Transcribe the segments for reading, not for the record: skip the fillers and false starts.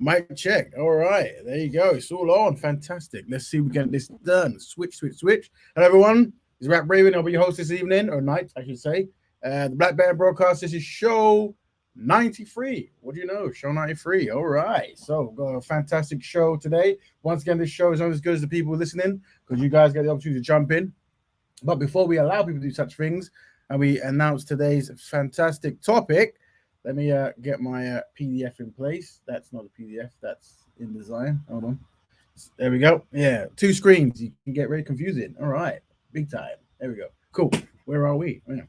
Mic check. All right, there you go. It's all on. Fantastic. Let's see if we get this done. Switch, switch, switch. Hello, everyone. It's Rap Raven. I'll be your host this evening, or night, I should say. The Black Betterment Broadcast. This is show 93. What do you know? Show 93. All right. So, we've got a fantastic show today. Once again, this show is not as good as the people listening because you guys get the opportunity to jump in. But before we allow people to do such things and we announce today's fantastic topic, let me get my PDF in place. That's not a PDF. That's InDesign. Hold on. There we go. Yeah, two screens. You can get very confusing. All right. Big time. There we go. Cool. Where are we? Yeah.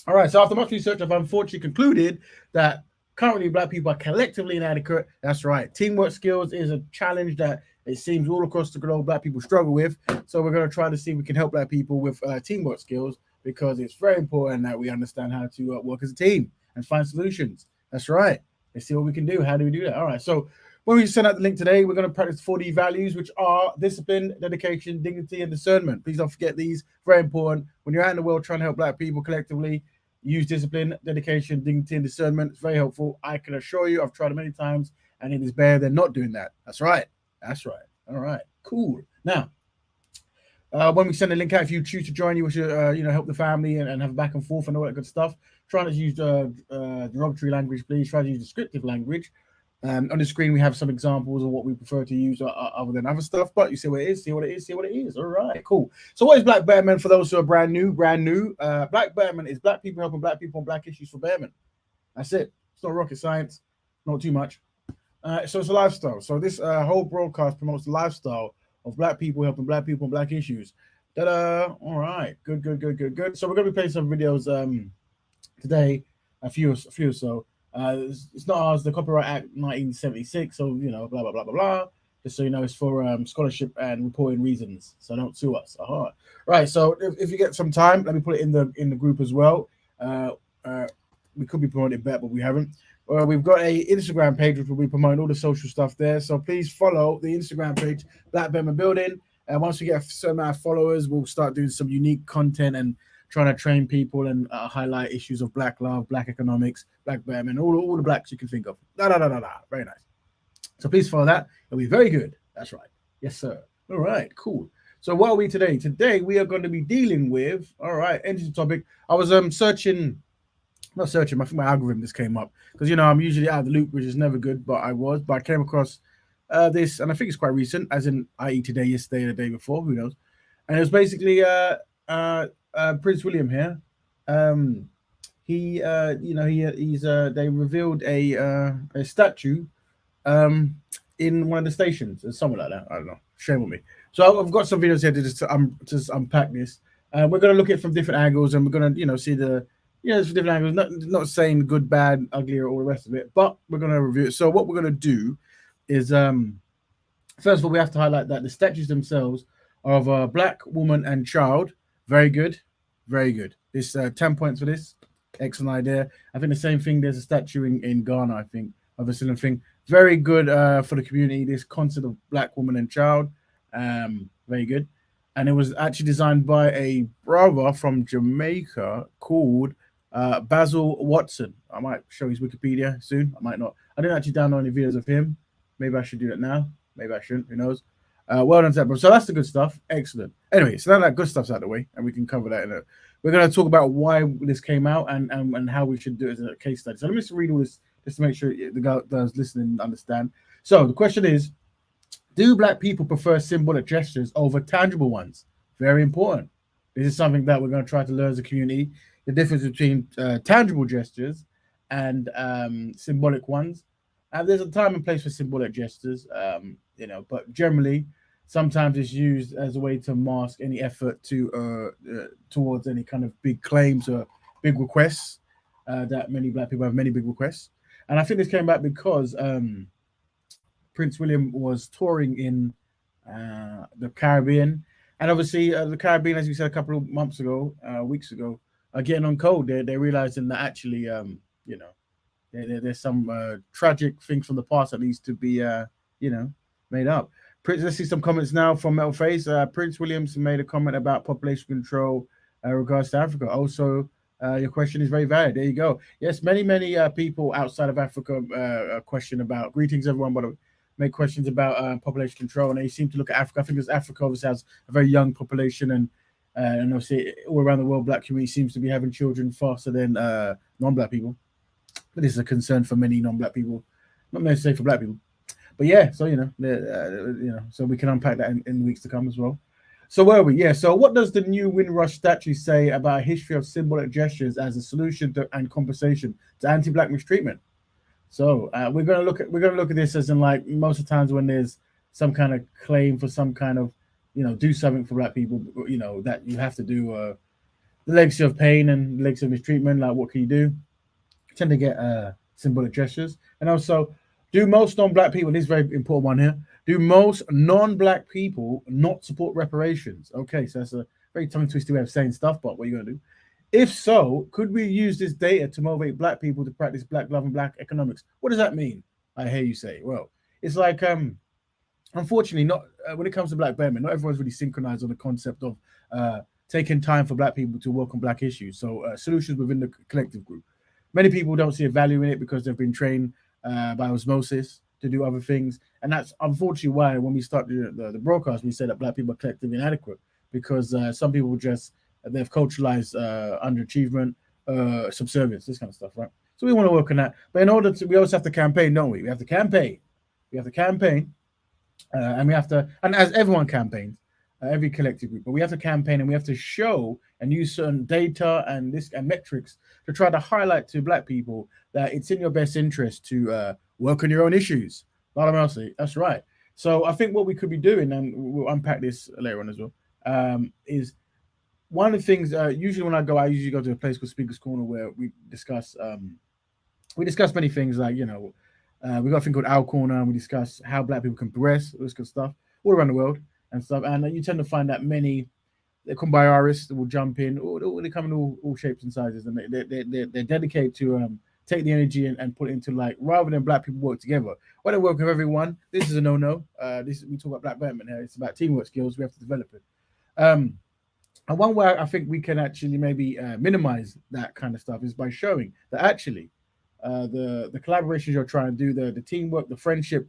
All right. So after much research, I've unfortunately concluded that currently Black people are collectively inadequate. That's right. Teamwork skills is a challenge that it seems all across the globe Black people struggle with. So we're going to try to see if we can help Black people with teamwork skills because it's very important that we understand how to work as a team and find solutions. That's right. Let's see what we can do. How do we do that? All right. So when we send out the link today, we're going to practice 4D values, which are discipline, dedication, dignity, and discernment. Please don't forget these. Very important. When you're out in the world trying to help Black people collectively, use discipline, dedication, dignity, and discernment. It's very helpful. I can assure you, I've tried it many times, and it is better than not doing that. That's right. That's right. All right. Cool. Now, when we send the link out, if you choose to join, you should help the family and have back and forth and all that good stuff. Try not to use derogatory language, please. Try to use descriptive language. On the screen, we have some examples of what we prefer to use other than other stuff. But you see what it is, see what it is, see what it is. All right, cool. So what is Black Betterment for those who are brand new? Black Betterment is Black people helping Black people on Black issues for betterment. That's it. It's not rocket science, not too much. So it's a lifestyle. So this whole broadcast promotes the lifestyle of Black people helping Black people on Black issues. Ta-da! All right, good. So we're gonna be playing some videos today, a few or so. It's not ours, the Copyright Act 1976, so blah blah blah blah blah. Just so you know, it's for scholarship and reporting reasons, so don't sue us. Right. So if you get some time, let me put it in the group as well. We could be promoting it better, but we haven't. We've got a Instagram page which will be promoting all the social stuff there. So please follow the Instagram page, Black Betterment Building. And once we get a certain amount of followers, we'll start doing some unique content and trying to train people and highlight issues of Black love, Black economics, Black betterment, all the Blacks you can think of. Very nice. So please follow that. It'll be very good. That's right. Yes, sir. All right, cool. So what are we today? Today we are going to be dealing with, all right, interesting topic. I was I think my algorithm just came up because I'm usually out of the loop, which is never good, but I came across this, and I think it's quite recent, as in i.e. today, yesterday, or the day before, who knows. And it was basically Prince William here. They revealed a statue in one of the stations or something like that. I don't know. Shame on me. So I've got some videos here to just unpack this. We're going to look at it from different angles, and we're going to see the from different angles. Not saying good, bad, ugly, or all the rest of it, but we're going to review it. So what we're going to do is first of all, we have to highlight that the statues themselves are of a Black woman and child. Very good. Very good. This 10 points for this. Excellent idea. I think the same thing. There's a statue in Ghana, I think, of a similar thing. Very good for the community. This concept of Black woman and child. Very good. And it was actually designed by a brother from Jamaica called Basil Watson. I might show his Wikipedia soon. I might not. I didn't actually download any videos of him. Maybe I should do that now. Maybe I shouldn't. Who knows? Well done, bro. So that's the good stuff. Excellent. Anyway, so now that good stuff's out of the way, and we can cover that in a. We're going to talk about why this came out and how we should do it as a case study. So let me just read all this just to make sure the guys listening understand. So the question is, do Black people prefer symbolic gestures over tangible ones? Very important. This is something that we're going to try to learn as a community. The difference between tangible gestures and symbolic ones. And there's a time and place for symbolic gestures, but generally, sometimes it's used as a way to mask any effort towards any kind of big claims or big requests that many Black people have many big requests. And I think this came back because Prince William was touring in the Caribbean. And obviously, the Caribbean, as we said a couple of weeks ago, are getting on cold. They're realizing that actually, there's some tragic things from the past that needs to be, made up. Let's see some comments now from Metal Face. Prince Williams made a comment about population control regards to Africa. Also, Your question is very valid. There you go. Yes, many people outside of Africa question about greetings, everyone, but make questions about population control, and they seem to look at Africa. I think because Africa obviously has a very young population, and obviously all around the world, black community seems to be having children faster than non-black people. But this is a concern for many non-black people, not necessarily for black people. But yeah, so so we can unpack that in the weeks to come as well. So where are we? Yeah. So what does the new Windrush statue say about a history of symbolic gestures as a solution to, and compensation to anti-black mistreatment? So we're gonna look at this as in like most of the times when there's some kind of claim for some kind of do something for black people, that you have to do the legacy of pain and legacy of mistreatment. Like what can you do? Tend to get symbolic gestures, and also do most non-black people. This is a very important one here. Do most non-black people not support reparations? Okay, so that's a very tongue-twisted way of saying stuff, but what are you gonna do? If so, could we use this data to motivate black people to practice black love and black economics? What does that mean? I hear you say. Well, it's like unfortunately, not when it comes to black betterment, not everyone's really synchronized on the concept of taking time for black people to work on black issues. So solutions within the collective group. Many people don't see a value in it because they've been trained by osmosis to do other things, and that's unfortunately why when we start the broadcast, we say that black people are collectively inadequate because some people just they've culturalized underachievement, subservience, this kind of stuff, right? So we want to work on that, but in order to, we also have to campaign, don't we? We have to campaign, and we have to, and as everyone campaigns, every collective group, but we have to campaign and we have to show and use certain data and metrics to try to highlight to black people that it's in your best interest to work on your own issues. Lord mercy, that's right. So I think what we could be doing, and we'll unpack this later on as well, is one of the things. Usually when I usually go to a place called Speakers Corner where we discuss many things like we got a thing called Our Corner, and we discuss how black people can progress, all this good stuff, all around the world and stuff. And you tend to find that many they come by artists will jump in, or they come in all shapes and sizes, and they're dedicated to take the energy and put it into, like, rather than black people work together. Why don't work with everyone? This is a no-no. This we talk about black betterment here. It's about teamwork skills. We have to develop it. And one way I think we can actually maybe minimize that kind of stuff is by showing that actually the collaborations you're trying to do, the teamwork, the friendship,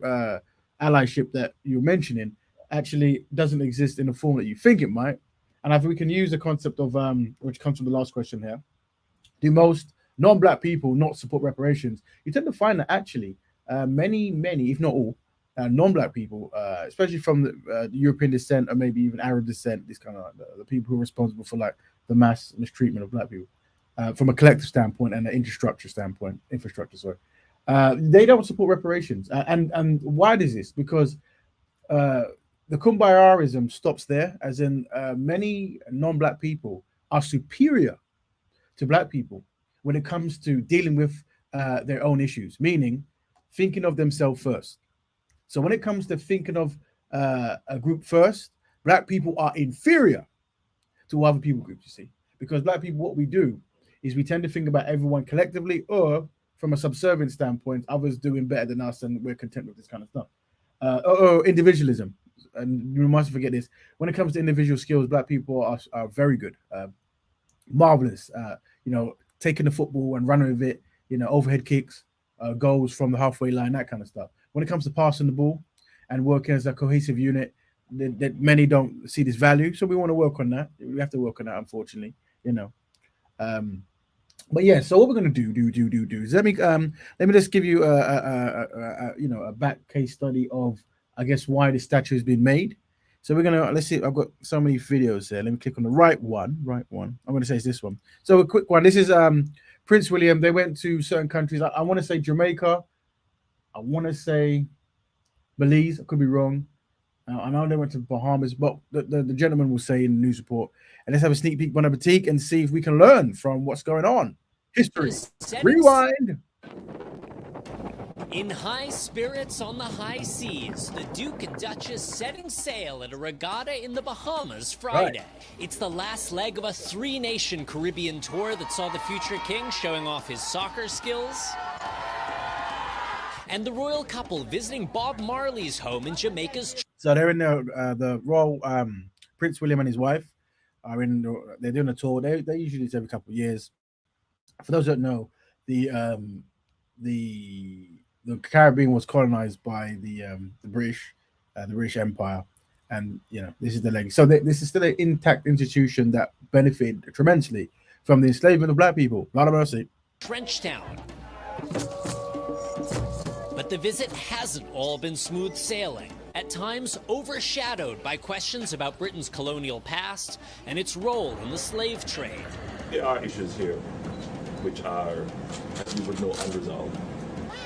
allyship that you're mentioning actually doesn't exist in the form that you think it might. And I think we can use the concept of which comes from the last question here. Do most non-black people not support reparations? You tend to find that actually many, if not all, non-black people, especially from the European descent or maybe even Arab descent, these kind of the people who are responsible for like the mass mistreatment of black people, from a collective standpoint and an infrastructure, sorry, they don't support reparations. And why does this? Because the kumbayarism stops there, as in many non-black people are superior to black people when it comes to dealing with their own issues, meaning thinking of themselves first. So when it comes to thinking of a group first, black people are inferior to other people groups, you see. Because black people, what we do is we tend to think about everyone collectively, or from a subservient standpoint, others doing better than us, and we're content with this kind of stuff. Or individualism. And you mustn't forget this. When it comes to individual skills, black people are very good, marvelous. Taking the football and running with it, overhead kicks, goals from the halfway line, that kind of stuff. When it comes to passing the ball and working as a cohesive unit, that many don't see this value. So we want to work on that. We have to work on that, unfortunately. But yeah, so what we're gonna do is let me just give you a back case study of, I guess, why this statue has been made. So let's see. I've got so many videos there. Let me click on the right one. I'm gonna say it's this one. So a quick one. This is Prince William. They went to certain countries. I want to say Jamaica. I want to say Belize. I could be wrong. I know they went to Bahamas, but the gentleman will say in the news report. And let's have a sneak peek, Bon Appetit, and see if we can learn from what's going on. History. Rewind. In high spirits on the high seas, the Duke and Duchess setting sail at a regatta in the Bahamas Friday. Right. It's the last leg of a 3-nation Caribbean tour that saw the future king showing off his soccer skills, and the royal couple visiting Bob Marley's home in Jamaica's. So they're in the royal Prince William and his wife are in. They're doing a tour. They usually do this every couple of years. For those who don't know, the the the Caribbean was colonized by the British Empire, and this is the legacy. So this is still an intact institution that benefited tremendously from the enslavement of black people. A lot of mercy. Trenchtown. But the visit hasn't all been smooth sailing, at times overshadowed by questions about Britain's colonial past and its role in the slave trade. There are issues here which are, as you would know, unresolved.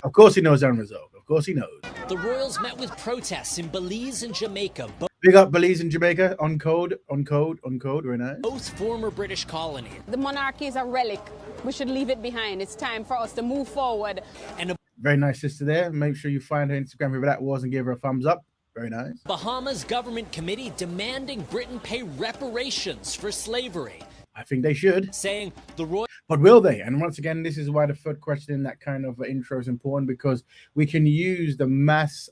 Of course he knows unresolved. Of course he knows. The royals met with protests in Belize and Jamaica. Big up Belize and Jamaica. On code. Very nice. Both former British colonies. The monarchy is a relic. We should leave it behind. It's time for us to move forward. And very nice sister there. Make sure you find her Instagram, whoever that was, and give her a thumbs up. Very nice. Bahamas government committee demanding Britain pay reparations for slavery. I think they should. Saying the royal... But will they? And once again, this is why the third question in that kind of intro is important, because we can use the mass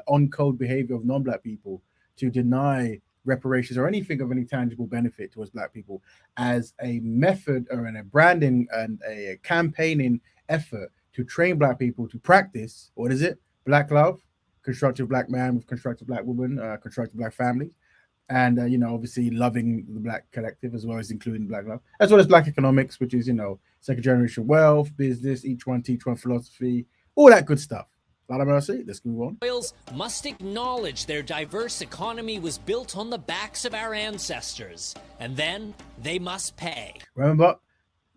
on-code behavior of non-black people to deny reparations or anything of any tangible benefit towards black people as a method or a branding and a campaigning effort to train black people to practice, what is it? Black love, constructive black man with constructive black woman, constructive black family. And, obviously loving the black collective as well as including black love, as well as black economics, which is, second generation wealth, business, each one teach one philosophy, all that good stuff. A lot of mercy. Let's move on. Royals must acknowledge their diverse economy was built on the backs of our ancestors, and then they must pay. Remember,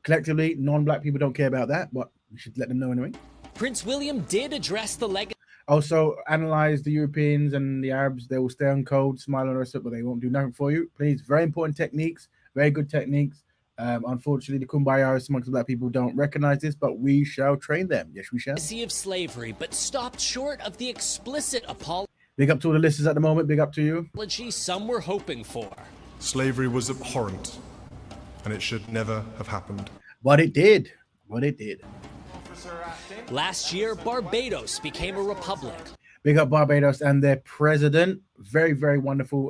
collectively, non-black people don't care about that, but we should let them know anyway. Prince William did address the legacy. Also, analyze the Europeans and the Arabs. They will stay on code, smile on us, but they won't do nothing for you. Please, very important techniques, very good techniques. Unfortunately, the kumbaya amongst black people don't recognize this, but we shall train them. Yes, we shall. Legacy of slavery, but stopped short of the explicit apology. Big up to all the listeners at the moment. Big up to you. Some were hoping for. Slavery was abhorrent, and it should never have happened. But it did. But it did. Last year, Barbados became a republic. Big up Barbados and their president. Very, very wonderful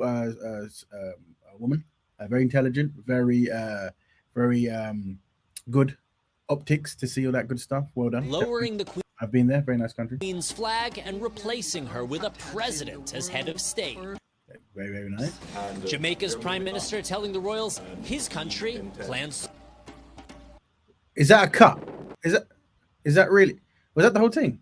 woman. Very intelligent. Very good optics to see all that good stuff. Well done. Lowering the I've been there. Very nice country. Queen's flag and replacing her with a president as head of state. Very, very nice. Jamaica's prime minister telling the royals his country plans. Is that a cut? Is that really? Was that the whole thing?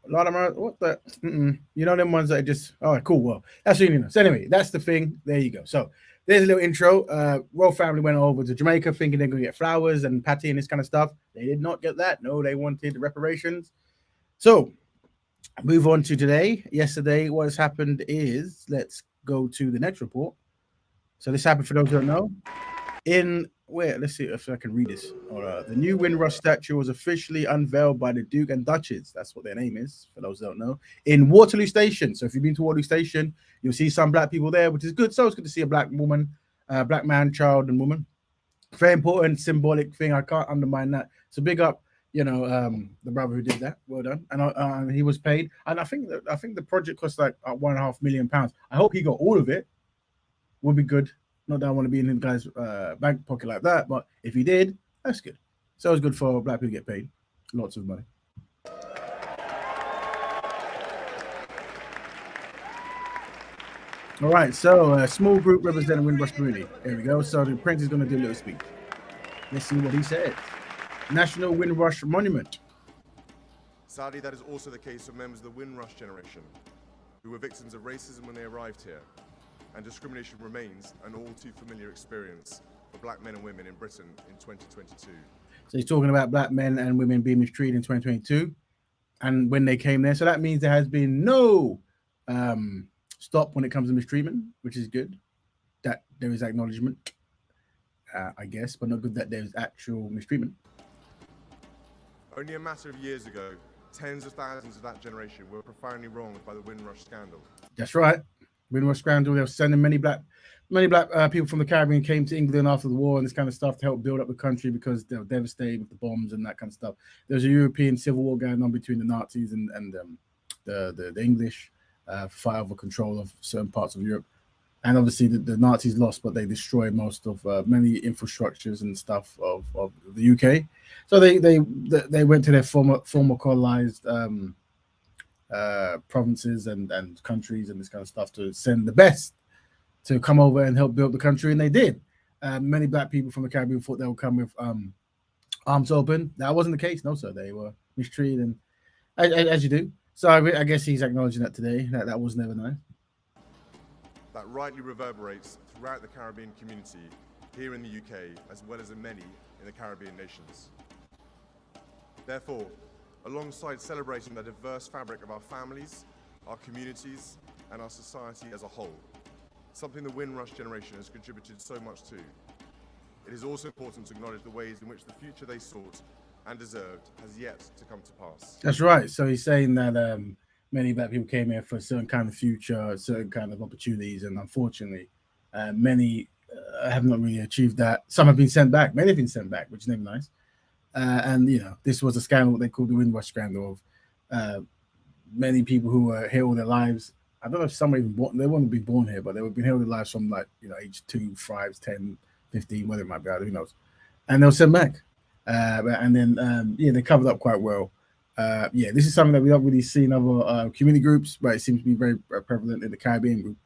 A lot of what the? Them ones that just. All right, cool. Well, that's really nice. So anyway, that's the thing. There you go. So there's a little intro. Royal family went over to Jamaica thinking they're going to get flowers and patty and this kind of stuff. They did not get that. No, they wanted reparations. So move on to today. Yesterday, what has happened is, let's go to the next report. So this happened for those who don't know. Let's see if I can read this. The new Windrush statue was officially unveiled by the Duke and Duchess. That's what their name is, for those who don't know, in Waterloo Station. So if you've been to Waterloo Station, you'll see some black people there, which is good. So it's good to see a black woman, black man, child, and woman. Very important, symbolic thing. I can't undermine that. So big up, the brother who did that. Well done. And he was paid. And I think the project cost like £1.5 million. I hope he got all of it. Would be good. Not that I want to be in the guy's bank pocket like that, but if he did, that's good. So it's good for black people to get paid lots of money. All right, so a small group representing Windrush community. There we go. So the prince is going to do a little speech. Let's see what he says. National Windrush Monument. Sadly, that is also the case of members of the Windrush generation, who were victims of racism when they arrived here. And discrimination remains an all too familiar experience for black men and women in Britain in 2022. So he's talking about black men and women being mistreated in 2022 and when they came there. So that means there has been no stop when it comes to mistreatment, which is good. That there is acknowledgement, I guess, but not good that there's actual mistreatment. Only a matter of years ago, tens of thousands of that generation were profoundly wronged by the Windrush scandal. That's right. Windrush scandal. They were sending many black people from the Caribbean came to England after the war and this kind of stuff to help build up the country because they were devastated with the bombs and that kind of stuff. There was a European civil war going on between the Nazis and the English, fight over control of certain parts of Europe. and obviously the Nazis lost, but they destroyed most of many infrastructures and stuff of the UK. So they went to their former colonized provinces and countries and this kind of stuff to send the best to come over and help build the country, and they did. Many black people from the Caribbean thought they would come with arms open. That wasn't the case. No, sir. They were mistreated, and as you do. So I guess he's acknowledging that today. That was never nice. That rightly reverberates throughout the Caribbean community here in the UK, as well as in many in the Caribbean nations. Therefore, alongside celebrating the diverse fabric of our families, our communities, and our society as a whole, something the Windrush generation has contributed so much to, it is also important to acknowledge the ways in which the future they sought and deserved has yet to come to pass. That's right. So he's saying that many black people came here for a certain kind of future, certain kind of opportunities, and unfortunately, many have not really achieved that. Some have been sent back. Many have been sent back, which is never nice. And this was a scandal, what they called the Windrush scandal, of many people who were here all their lives. I don't know if some were even born, they wouldn't be born here, but they would be here all their lives from age 2, 5, 10, 15, whatever it might be, who knows. And they were sent back. And then they covered up quite well. This is something that we don't really see in other community groups, but it seems to be very prevalent in the Caribbean group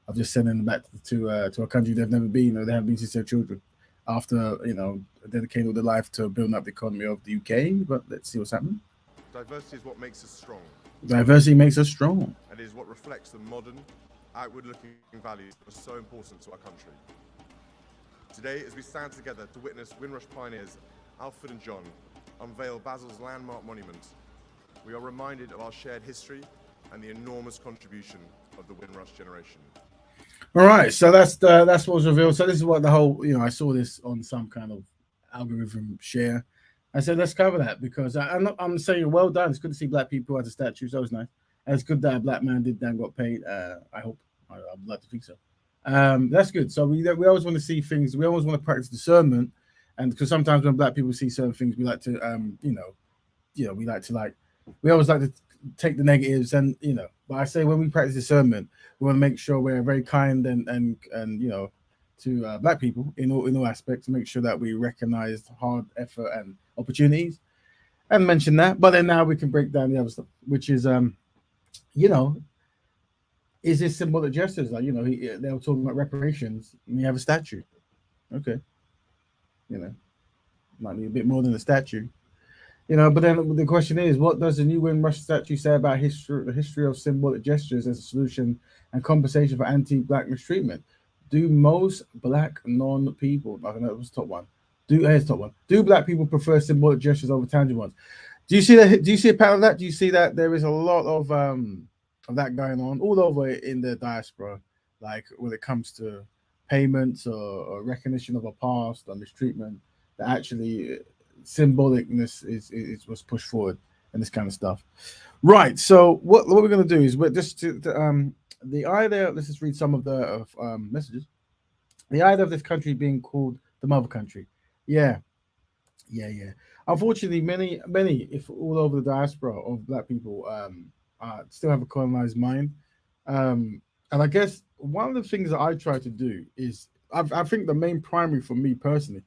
of just sending them back to a country they've never been, or they haven't been since they're children, after dedicating all their life to building up the economy of the UK. But let's see what's happening. Diversity is what makes us strong. Diversity makes us strong. And is what reflects the modern, outward-looking values that are so important to our country. Today, as we stand together to witness Windrush pioneers Alfred and John unveil Basil's landmark monument, we are reminded of our shared history and the enormous contribution of the Windrush generation. All right, so that's what was revealed. So this is what the whole, I saw this on some kind of algorithm share. I said, let's cover that, because I'm saying well done. It's good to see black people as a statue. So it's nice. And it's good that a black man did that and got paid. I hope. I'd like to think so. That's good. So we always want to see things. We always want to practice discernment. And because sometimes when black people see certain things, we like to, we always like to take the negatives and, but I say when we practice discernment, we want to make sure we're very kind and to black people in all aspects, to make sure that we recognize hard effort and opportunities and mention that. But then now we can break down the other stuff, which is, is this symbolic gestures? Like, they were talking about reparations and you have a statue. Okay. Might be a bit more than a statue, but then the question is, what does the new Windrush statue say about the history of symbolic gestures as a solution and compensation for anti-black mistreatment? Do most black non-people, I don't know, it was top one. Here's top one. Do black people prefer symbolic gestures over tangible ones? Do you see that? Do you see a pattern of that? Do you see that there is a lot of that going on all over in the diaspora, like when it comes to payments or recognition of a past or mistreatment, that actually symbolicness was pushed forward and this kind of stuff. Right. So what we're going to do is we're just the idea. Let's just read some of the messages. The idea of this country being called the mother country. Yeah. Unfortunately, many, if all over the diaspora of black people still have a colonized mind. And I guess one of the things that I try to do is, I think the main primary for me personally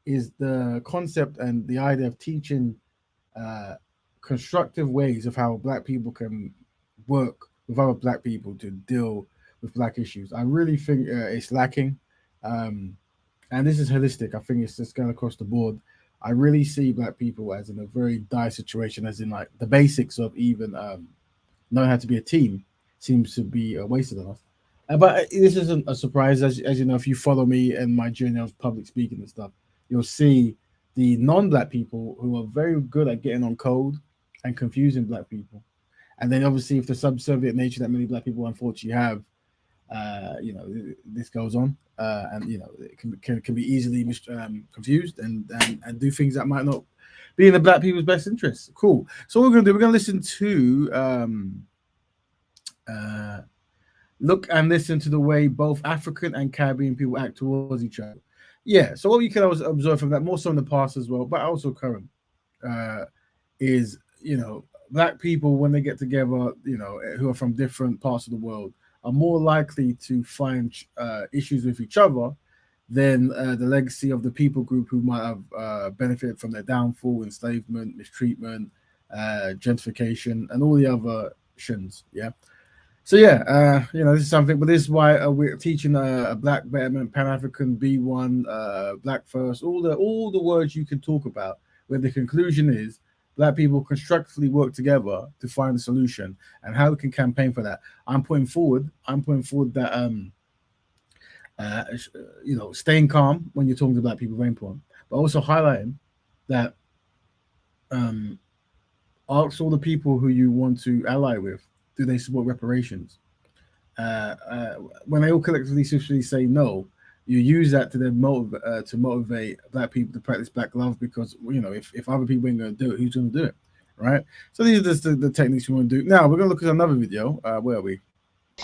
is the concept and the idea of teaching constructive ways of how black people can work with other black people to deal with black issues. I really think it's lacking. And this is holistic. I think it's just going across the board. I really see black people as in a very dire situation, as in like the basics of even knowing how to be a team seems to be wasted on us. But this isn't a surprise, as you know, if you follow me and my journey of public speaking and stuff, you'll see the non-black people who are very good at getting on code and confusing black people. And then obviously, if the subservient nature that many black people unfortunately have, this goes on, and it can be easily confused and do things that might not be in the black people's best interests. Cool. So what we're going to do, we're going to listen to look and listen to the way both African and Caribbean people act towards each other. Yeah. So what you can always observe from that, more so in the past as well, but also current, is black people when they get together, who are from different parts of the world, are more likely to find issues with each other than the legacy of the people group who might have benefited from their downfall, enslavement, mistreatment, gentrification, and all the other shins. Yeah. So yeah, this is something, but this is why we're teaching a Black Betterment, Pan African, B1, Black First, all the words you can talk about. Where the conclusion is, Black people constructively work together to find a solution, and how we can campaign for that. I'm putting forward that staying calm when you're talking to Black people is very important, but also highlighting that ask all the people who you want to ally with, do they support reparations? When they all collectively swiftly say no, you use that to then motivate Black people to practice Black love, because if other people ain't going to do it, who's going to do it, right? So these are just the techniques we want to do. Now we're going to look at another video. Where are we?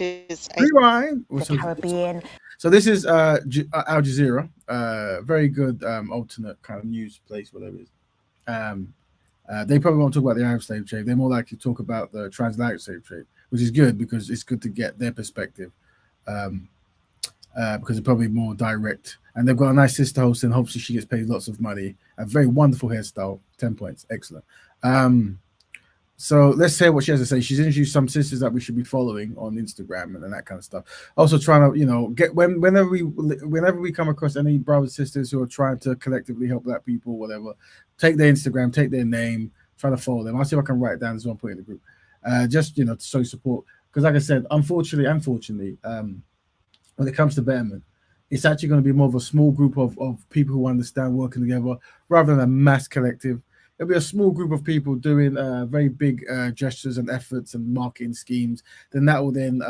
Rewind. The Caribbean. So this is Al Jazeera, very good alternate kind of news place, whatever it is. They probably won't talk about the Arab slave trade. They're more likely to talk about the transatlantic slave trade, which is good because it's good to get their perspective, because it's probably more direct. And they've got a nice sister host, and hopefully she gets paid lots of money. A very wonderful hairstyle, 10 points, excellent. So let's hear what she has to say. She's introduced some sisters that we should be following on Instagram and that kind of stuff. Also trying to, get whenever we come across any brothers, sisters who are trying to collectively help Black people, whatever, take their Instagram, take their name, try to follow them. I'll see if I can write it down as well, put it in the group. Just, to show support. Because like I said, unfortunately, when it comes to Betterment, it's actually going to be more of a small group of people who understand working together rather than a mass collective. It'll be a small group of people doing very big gestures and efforts and marketing schemes. Then that will then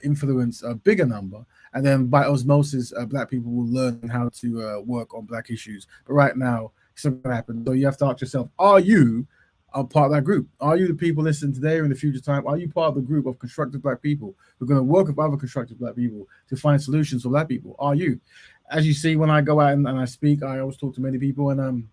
influence a bigger number. And then by osmosis, Black people will learn how to work on Black issues. But right now, it's not going to happen. So you have to ask yourself, are you a part of that group? Are you the people listening today or in the future time? Are you part of the group of constructive Black people who are going to work with other constructive Black people to find solutions for Black people? Are you? As you see, when I go out and I speak, I always talk to many people, and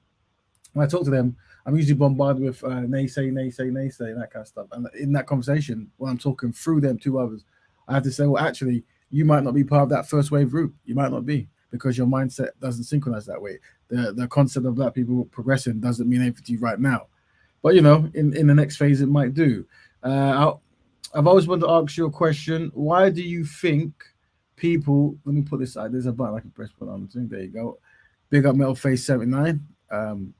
when I talk to them, I'm usually bombarded with naysay, and that kind of stuff. And in that conversation, when I'm talking through them to others, I have to say, well, actually, you might not be part of that first wave group. You might not be, because your mindset doesn't synchronize that way. The concept of Black people progressing doesn't mean anything to you right now. But, in the next phase, it might do. I've always wanted to ask you a question. Why do you think people, let me put this side, there's a button I can press put on the thing. There you go. Big up Metal Face 79. And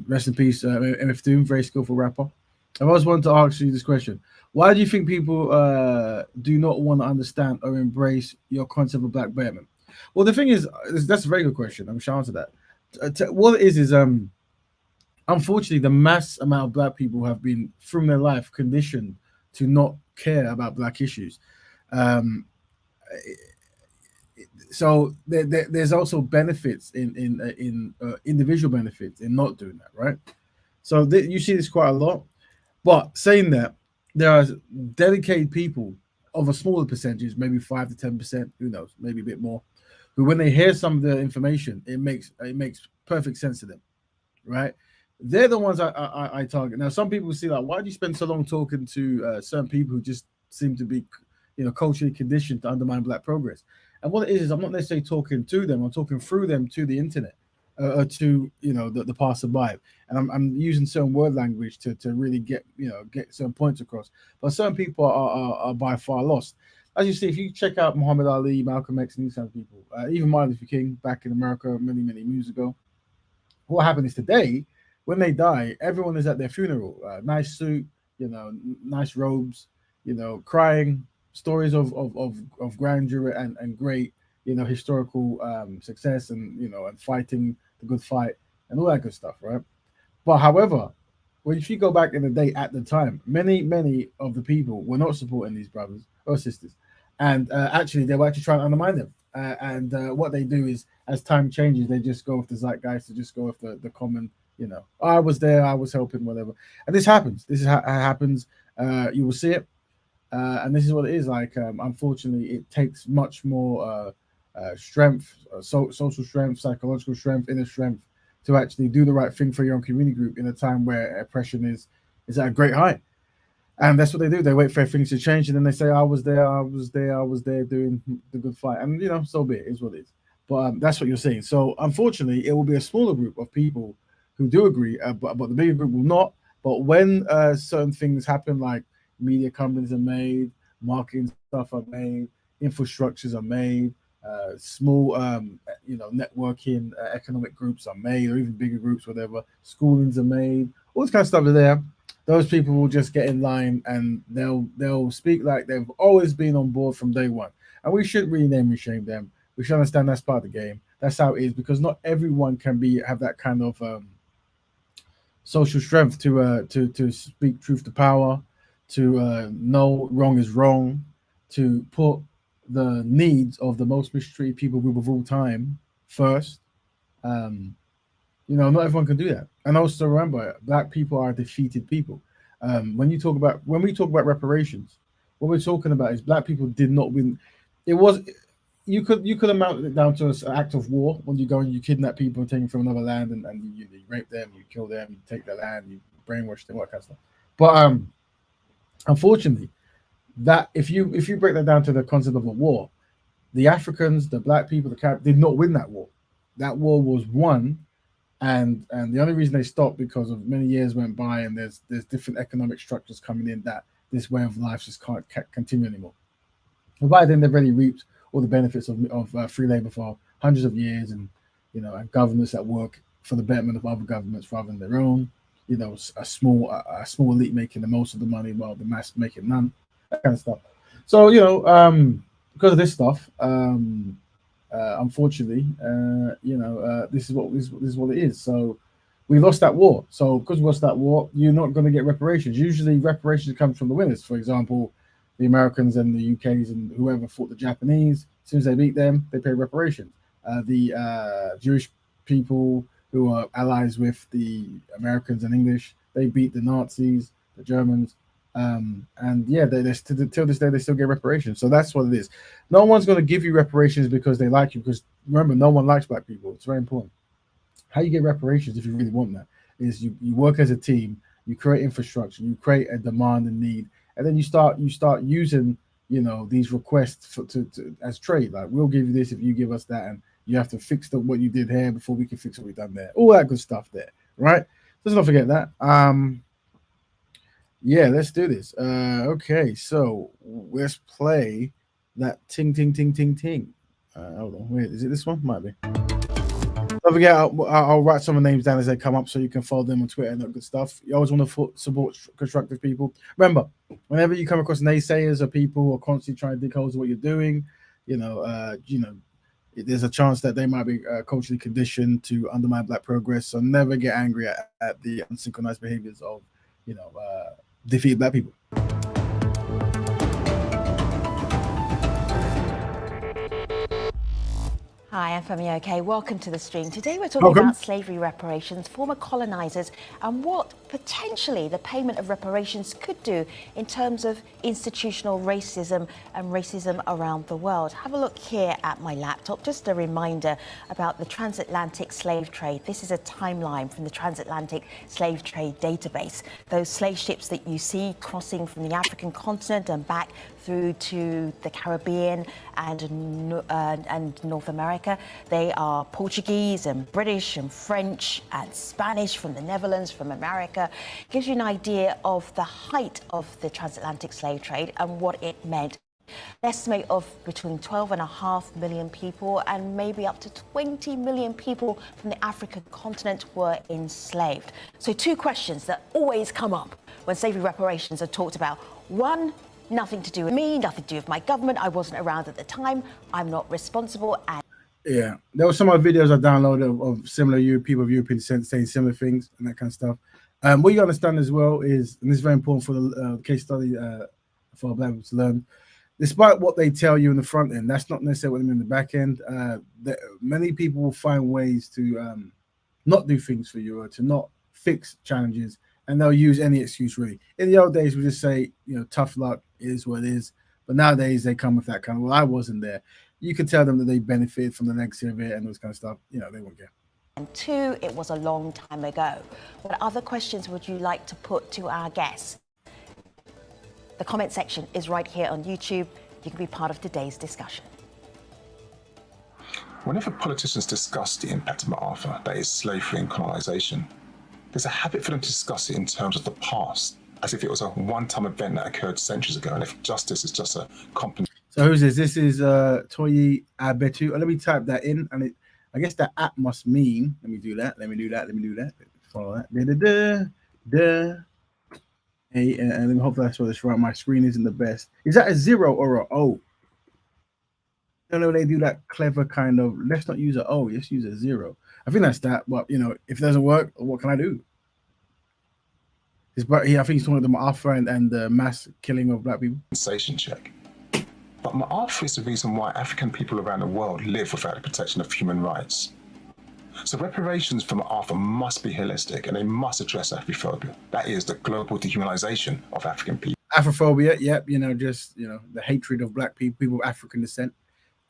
rest in peace, MF Doom, very skillful rapper. I've always wanted to ask you this question. Why do you think people do not want to understand or embrace your concept of Black Betterment? Well, the thing is, that's a very good question. I'm sure to that. What it is unfortunately, the mass amount of Black people have been, through their life, conditioned to not care about Black issues. So there's also benefits in individual benefits in not doing that, right? So you see this quite a lot. But saying that, there are dedicated people of a smaller percentage, maybe 5 to 10%, who knows, maybe a bit more, who when they hear some of the information, it makes perfect sense to them, right? They're the ones I target. Now, some people see, like, why do you spend so long talking to certain people who just seem to be, culturally conditioned to undermine Black progress? And what it is I'm not necessarily talking to them. I'm talking through them to the internet, or to the passerby. And I'm using certain word language to really get certain points across. But some people are by far lost. As you see, if you check out Muhammad Ali, Malcolm X, and these kind of people, even Martin Luther King back in America many years ago, what happened is today, when they die, everyone is at their funeral. Nice suit, nice robes, crying, stories of grandeur and great, historical success, and and fighting the good fight and all that good stuff, right? But however, if you go back in the day at the time, many of the people were not supporting these brothers or sisters, and actually they were actually trying to undermine them. And what they do is, as time changes, they just go with the zeitgeist, to just go with the common, I was there, I was helping, whatever. And this happens. This is how it happens. You will see it. And this is what it is like. Unfortunately, it takes much more strength, social strength, psychological strength, inner strength, to actually do the right thing for your own community group in a time where oppression is at a great height. And that's what they do. They wait for things to change, and then they say, "I was there, I was there, I was there doing the good fight." And so be it. Is what it is. But that's what you're saying. So unfortunately, it will be a smaller group of people who do agree, but the bigger group will not. But when certain things happen, like media companies are made, marketing stuff are made, infrastructures are made, small, networking, economic groups are made, or even bigger groups, whatever. Schoolings are made. All this kind of stuff is there. Those people will just get in line and they'll speak like they've always been on board from day one. And we shouldn't really name and shame them. We should understand that's part of the game. That's how it is, because not everyone can have that kind of social strength to speak truth to power, to know wrong is wrong, to put the needs of the most mistreated people group of all time first. Not everyone can do that. And also remember, Black people are defeated people. When we talk about reparations, what we're talking about is Black people did not win. It was you could amount it down to an act of war when you go and you kidnap people and take them from another land and you rape them, you kill them, you take their land, you brainwash them, all that kind of stuff. But unfortunately, that if you break that down to the concept of a war, the Africans, the Black people, the Carib did not win that war. That war was won, and the only reason they stopped because of many years went by and there's different economic structures coming in that this way of life just can't continue anymore. And by then they've already reaped all the benefits of free labor for hundreds of years, and and governments that work for the betterment of other governments rather than their own. A small elite making the most of the money while the mass making none. That kind of stuff. So because of this stuff, unfortunately, this is what it is. So we lost that war. So because we lost that war, you're not going to get reparations. Usually, reparations come from the winners. For example, the Americans and the UKs and whoever fought the Japanese. As soon as they beat them, they pay reparations. The Jewish people who are allies with the Americans and English, they beat the Nazis, the Germans. They till this day they still get reparations. So that's what it is. No one's going to give you reparations because they like you, because remember, no one likes Black people. It's very important. How you get reparations, if you really want that, is you work as a team, you create infrastructure, you create a demand and need, and then you start using these requests as trade. Like, we'll give you this if you give us that, and you have to fix what you did here before we can fix what we've done there. All that good stuff there, right? Let's not forget that. Let's do this. Okay, so let's play that ting ting ting ting ting. Hold on, wait, is it this one? Might be. Don't forget, I'll write some of the names down as they come up so you can follow them on Twitter and that good stuff. You always want to support constructive people. Remember, whenever you come across naysayers or people who are constantly trying to dig holes in what you're doing, there's a chance that they might be culturally conditioned to undermine Black progress. So never get angry at the unsynchronized behaviors of, defeated Black people. Hi, I'm Femi. Okay, welcome to the stream. Today we're talking about slavery reparations, former colonizers, and what potentially the payment of reparations could do in terms of institutional racism and racism around the world. Have a look here at my laptop. Just a reminder about the transatlantic slave trade. This is a timeline from the transatlantic slave trade database. Those slave ships that you see crossing from the African continent and back through to the Caribbean and North America. They are Portuguese and British and French and Spanish from the Netherlands, from America. Gives you an idea of the height of the transatlantic slave trade and what it meant. An estimate of between 12.5 million people and maybe up to 20 million people from the African continent were enslaved. So two questions that always come up when slavery reparations are talked about. One, nothing to do with me, nothing to do with my government. I wasn't around at the time. I'm not responsible. And yeah, there were some other videos I downloaded of similar people of European descent saying similar things and that kind of stuff. What you understand as well is, and this is very important for the case study for Black people to learn, despite what they tell you in the front end, that's not necessarily what they mean in the back end. Many people will find ways to not do things for you or to not fix challenges, and they'll use any excuse really. In the old days, we just say, tough luck is what it is. But nowadays, they come with that kind of, well, I wasn't there. You can tell them that they benefited from the legacy of it and those kind of stuff. They won't care. And two, it was a long time ago. What other questions would you like to put to our guests? The comment section is right here on YouTube. You can be part of today's discussion. Whenever politicians discuss the impact of Ma'afa, that is slavery and colonisation, there's a habit for them to discuss it in terms of the past, as if it was a one-time event that occurred centuries ago, and if justice is just a compensation. So who's this? This is Toyi Abetu. Let me type that in, and I guess that app must mean. Let me do that. Follow that. Hey, and let me hope that's what it's right. My screen isn't the best. Is that a 0 or a O? I don't know. They do that clever kind of. Let's not use a O. Let's use a 0. I think that's that. But if it doesn't work, what can I do? I think he's talking about the Ma'afa and the mass killing of black people. Sensation check. But Ma'afa is the reason why African people around the world live without the protection of human rights. So reparations for Ma'afa must be holistic, and they must address Afrophobia. That is the global dehumanization of African people. Afrophobia, yep. The hatred of black people of African descent.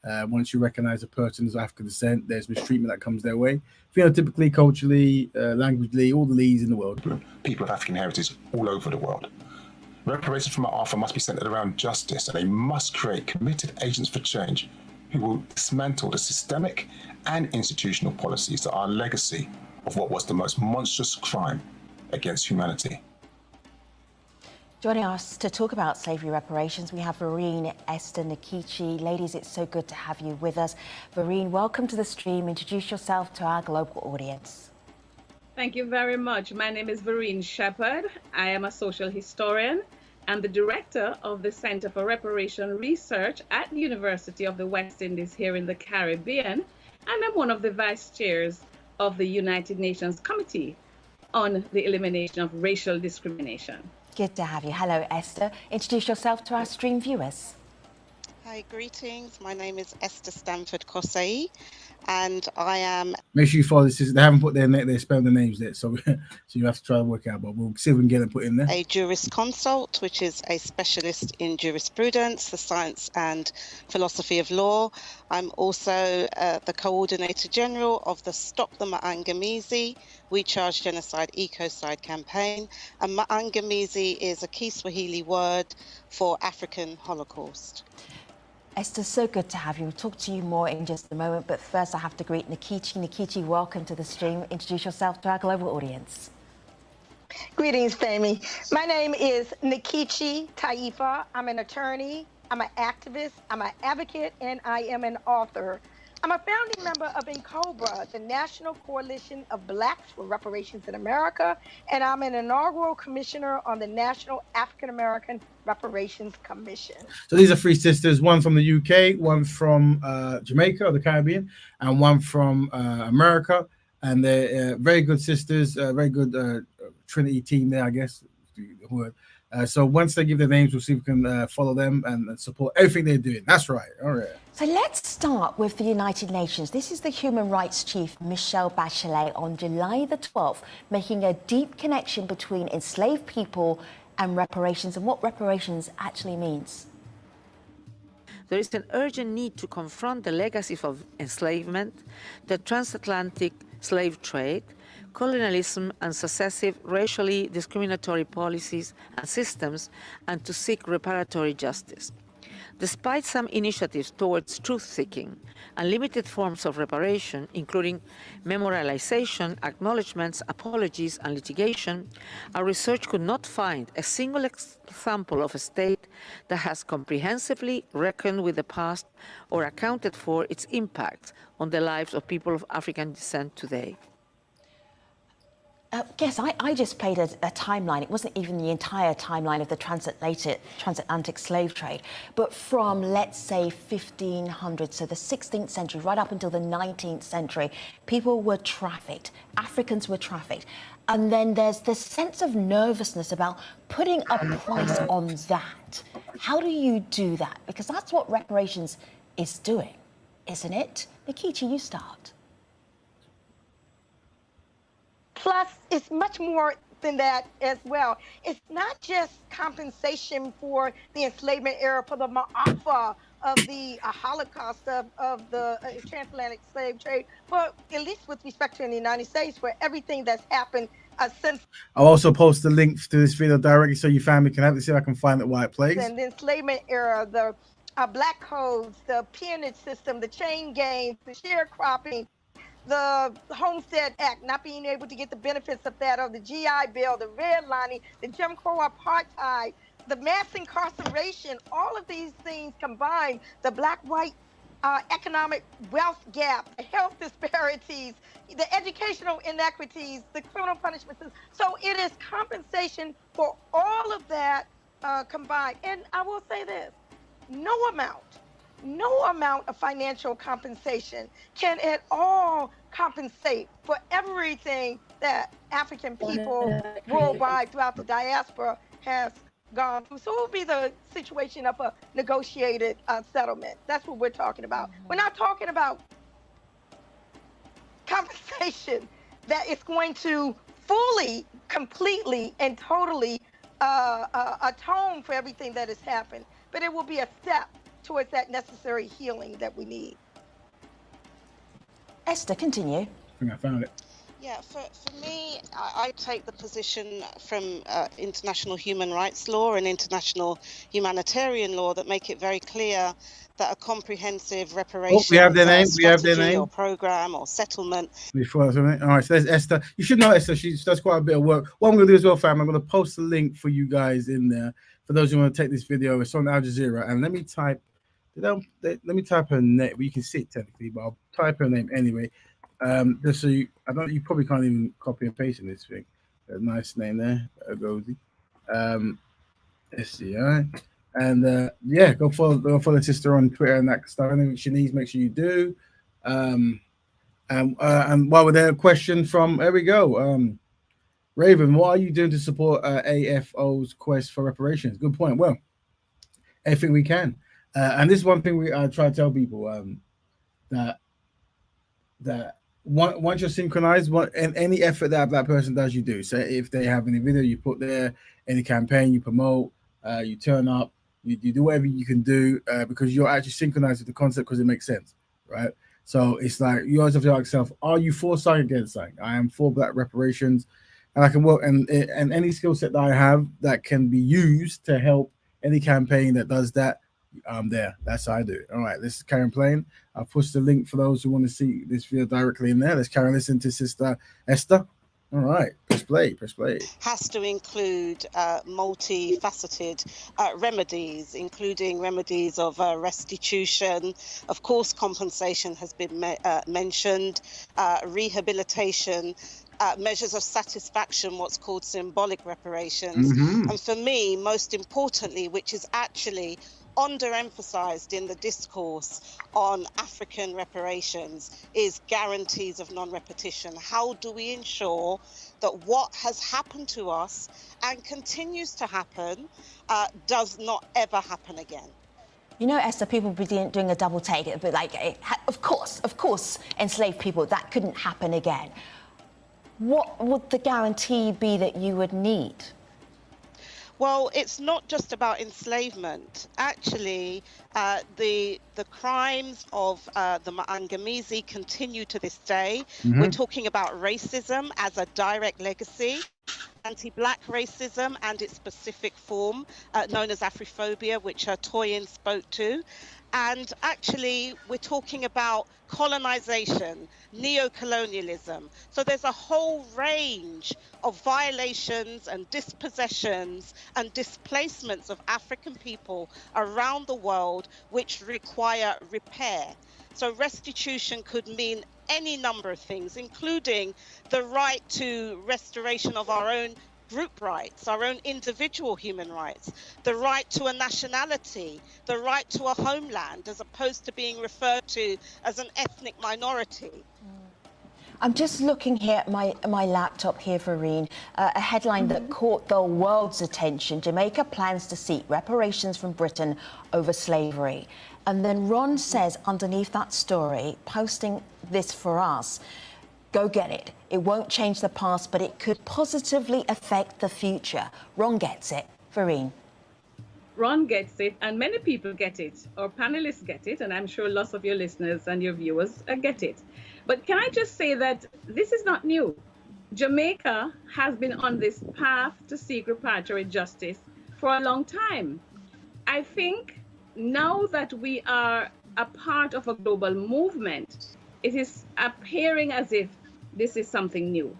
Once you recognize a person as of African descent, there's mistreatment that comes their way. Phenotypically, culturally, languagely, all the leads in the world. People of African heritage all over the world. Reparations from Ma'afa must be centered around justice, and they must create committed agents for change who will dismantle the systemic and institutional policies that are a legacy of what was the most monstrous crime against humanity. Joining us to talk about slavery reparations, we have Vereen, Esther, Nikichi. Ladies, it's so good to have you with us. Vereen, welcome to the stream. Introduce yourself to our global audience. Thank you very much. My name is Vereen Shepherd. I am a social historian and the director of the Center for Reparation Research at the University of the West Indies here in the Caribbean. And I'm one of the vice chairs of the United Nations Committee on the Elimination of Racial Discrimination. Good to have you. Hello, Esther. Introduce yourself to our stream viewers. Hi, greetings. My name is Esther Stanford Kosei, and I am... Make sure you follow this. They haven't put they spelled the names yet, so you have to try to work out, but we'll see if we can get them put in there. A jurisconsult, which is a specialist in jurisprudence, the science and philosophy of law. I'm also the Coordinator General of the Stop the Maangamizi We Charge Genocide Ecocide campaign. And Maangamizi is a Kiswahili word for African Holocaust. Esther, so good to have you. We'll talk to you more in just a moment, but first I have to greet Nikichi. Nikichi, welcome to the stream. Introduce yourself to our global audience. Greetings, Femi. My name is Nikichi Taifa. I'm an attorney, I'm an activist, I'm an advocate, and I am an author. I'm a founding member of NCOBRA, the National Coalition of Blacks for Reparations in America, and I'm an inaugural commissioner on the National African American Reparations Commission. So these are three sisters, one from the UK, one from Jamaica or the Caribbean, and one from America. And they're very good sisters, very good Trinity team there, I guess. So once they give their names, we'll see if we can follow them and support everything they're doing. That's right. All right. So let's start with the United Nations. This is the Human Rights Chief, Michelle Bachelet, on July the 12th, making a deep connection between enslaved people and reparations and what reparations actually means. There is an urgent need to confront the legacy of enslavement, the transatlantic slave trade, colonialism and successive racially discriminatory policies and systems, and to seek reparatory justice. Despite some initiatives towards truth-seeking and limited forms of reparation, including memorialization, acknowledgements, apologies, and litigation, our research could not find a single example of a state that has comprehensively reckoned with the past or accounted for its impact on the lives of people of African descent today. Yes, I just played a timeline. It wasn't even the entire timeline of the transatlantic slave trade, but from, let's say, 1500, so the 16th century, right up until the 19th century, people were trafficked, Africans were trafficked. And then there's this sense of nervousness about putting a price on that. How do you do that? Because that's what reparations is doing, isn't it? Nikichi, you start. Plus, it's much more than that as well. It's not just compensation for the enslavement era, for the ma'afa of the Holocaust of the transatlantic slave trade, but at least with respect to in the United States, for everything that's happened I'll also post the link to this video directly so your family can have it. See if I can find the right place. And the enslavement era, the black codes, the peonage system, the chain gangs, the sharecropping, the Homestead Act, not being able to get the benefits of that, of the GI Bill, the redlining, the Jim Crow apartheid, the mass incarceration, all of these things combined, the black-white economic wealth gap, the health disparities, the educational inequities, the criminal punishments. So it is compensation for all of that combined. And I will say this, no amount of financial compensation can at all compensate for everything that African people worldwide throughout the diaspora has gone through. So it will be the situation of a negotiated settlement. That's what we're talking about. We're not talking about compensation that is going to fully, completely, and totally atone for everything that has happened. But it will be a step towards that necessary healing that we need. Esther, continue. I think I found it. Yeah, for me, I take the position from international human rights law and international humanitarian law that make it very clear that a comprehensive reparations strategy or program or settlement. All right, so there's Esther. You should know Esther. She does quite a bit of work. What I'm going to do as well, fam, I'm going to post a link for you guys in there for those who want to take this video. It's on Al Jazeera, and let me type her name. Well, you can see it technically, but I'll type her name anyway. Just so you probably can't even copy and paste in this thing. A nice name there, Gozi. SCI. And yeah, go follow the sister on Twitter and that stuff. Anything she needs, make sure you do. And while we're there, a question from there we go. Raven, what are you doing to support AFO's quest for reparations? Good point. Well, everything we can. And this is one thing I try to tell people that once you're synchronized, and any effort that that person does, you do. So if they have any video you put there, any campaign you promote, you turn up, you do whatever you can do because you're actually synchronized with the concept because it makes sense, right? So it's like you always have to ask yourself, are you for something against something? I am for black reparations, and I can work and any skill set that I have that can be used to help any campaign that does that. I'm there. That's how I do it. All right, let's carry on playing. I'll push the link for those who want to see this video directly in there. Let's carry on listening to Sister Esther. All right, press play. Has to include multifaceted remedies, including remedies of restitution. Of course, compensation has been mentioned, rehabilitation, measures of satisfaction, what's called symbolic reparations. And for me, most importantly, which is actually underemphasized in the discourse on African reparations, is guarantees of non-repetition. How do we ensure that what has happened to us and continues to happen does not ever happen again? You know, Esther, people be doing a double take, but like, of course, enslaved people, that couldn't happen again. What would the guarantee be that you would need? Well, it's not just about enslavement. Actually, the crimes of the Maangamizi continue to this day. We're talking about racism as a direct legacy, anti-black racism and its specific form, known as Afrophobia, which Toyin spoke to. And actually, we're talking about colonization, neo-colonialism. So there's a whole range of violations and dispossessions and displacements of African people around the world which require repair. So restitution could mean any number of things, including the right to restoration of our own group rights, our own individual human rights, the right to a nationality, the right to a homeland, as opposed to being referred to as an ethnic minority. I'm just looking here at my laptop here, Vereen, a headline that caught the world's attention. Jamaica plans to seek reparations from Britain over slavery. And then Ron says underneath that story, posting this for us, go get it. It won't change the past, but it could positively affect the future. Ron gets it. Vereen. Ron gets it, and many people get it. Our panelists get it, and I'm sure lots of your listeners and your viewers get it. But can I just say that this is not new. Jamaica has been on this path to seek reparatory justice for a long time. I think now that we are a part of a global movement, it is appearing as if this is something new.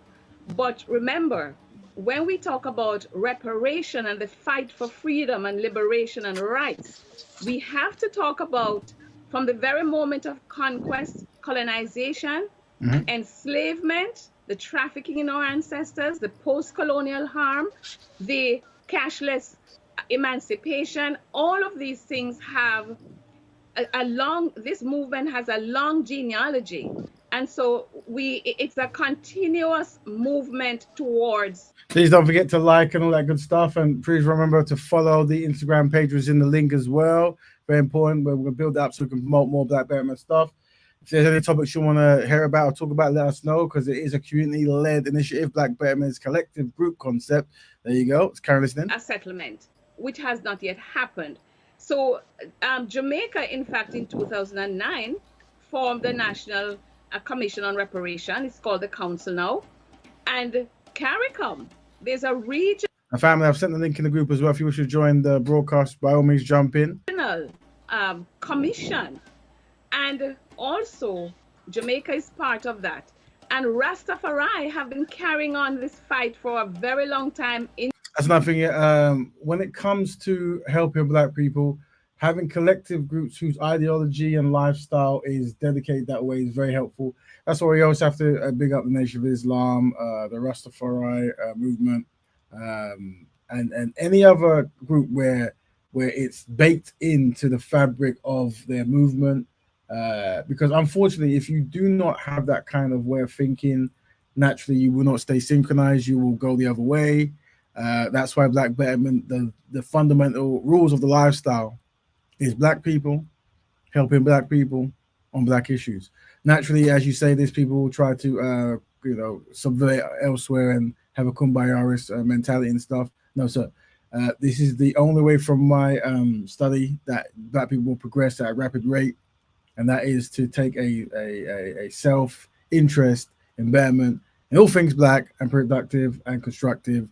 But remember, when we talk about reparation and the fight for freedom and liberation and rights, we have to talk about from the very moment of conquest, colonization, enslavement, the trafficking in our ancestors, the post-colonial harm, the cashless emancipation. All of these things have this movement has a long genealogy. And so it's a continuous movement towards. Please don't forget to like and all that good stuff. And please remember to follow the Instagram page, which is in the link as well. Very important. We're going to build that up so we can promote more Black Betterment stuff. If there's any topics you want to hear about or talk about, let us know, because it is a community-led initiative. Black Betterment is collective group concept. There you go. It's Karen listening. A settlement, which has not yet happened. So Jamaica, in fact, in 2009, formed the National Commission on Reparation. It's called the Council now. And CARICOM, there's a regional Family, I've sent the link in the group as well. If you wish to join the broadcast, by all means, jump in. Commission. And also, Jamaica is part of that. And Rastafari have been carrying on this fight for a very long time. That's nothing. When it comes to helping Black people, having collective groups whose ideology and lifestyle is dedicated that way is very helpful. That's why we always have to big up the Nation of Islam, the Rastafari movement, and any other group where it's baked into the fabric of their movement. Because unfortunately, if you do not have that kind of way of thinking, naturally you will not stay synchronized. You will go the other way. That's why Black Betterment, the fundamental rules of the lifestyle is Black people helping Black people on Black issues. Naturally, as you say, these people will try to subvert elsewhere and have a kumbayaris mentality and stuff. No, sir. This is the only way from my study that Black people will progress at a rapid rate, and that is to take a self-interest in betterment in all things Black and productive and constructive.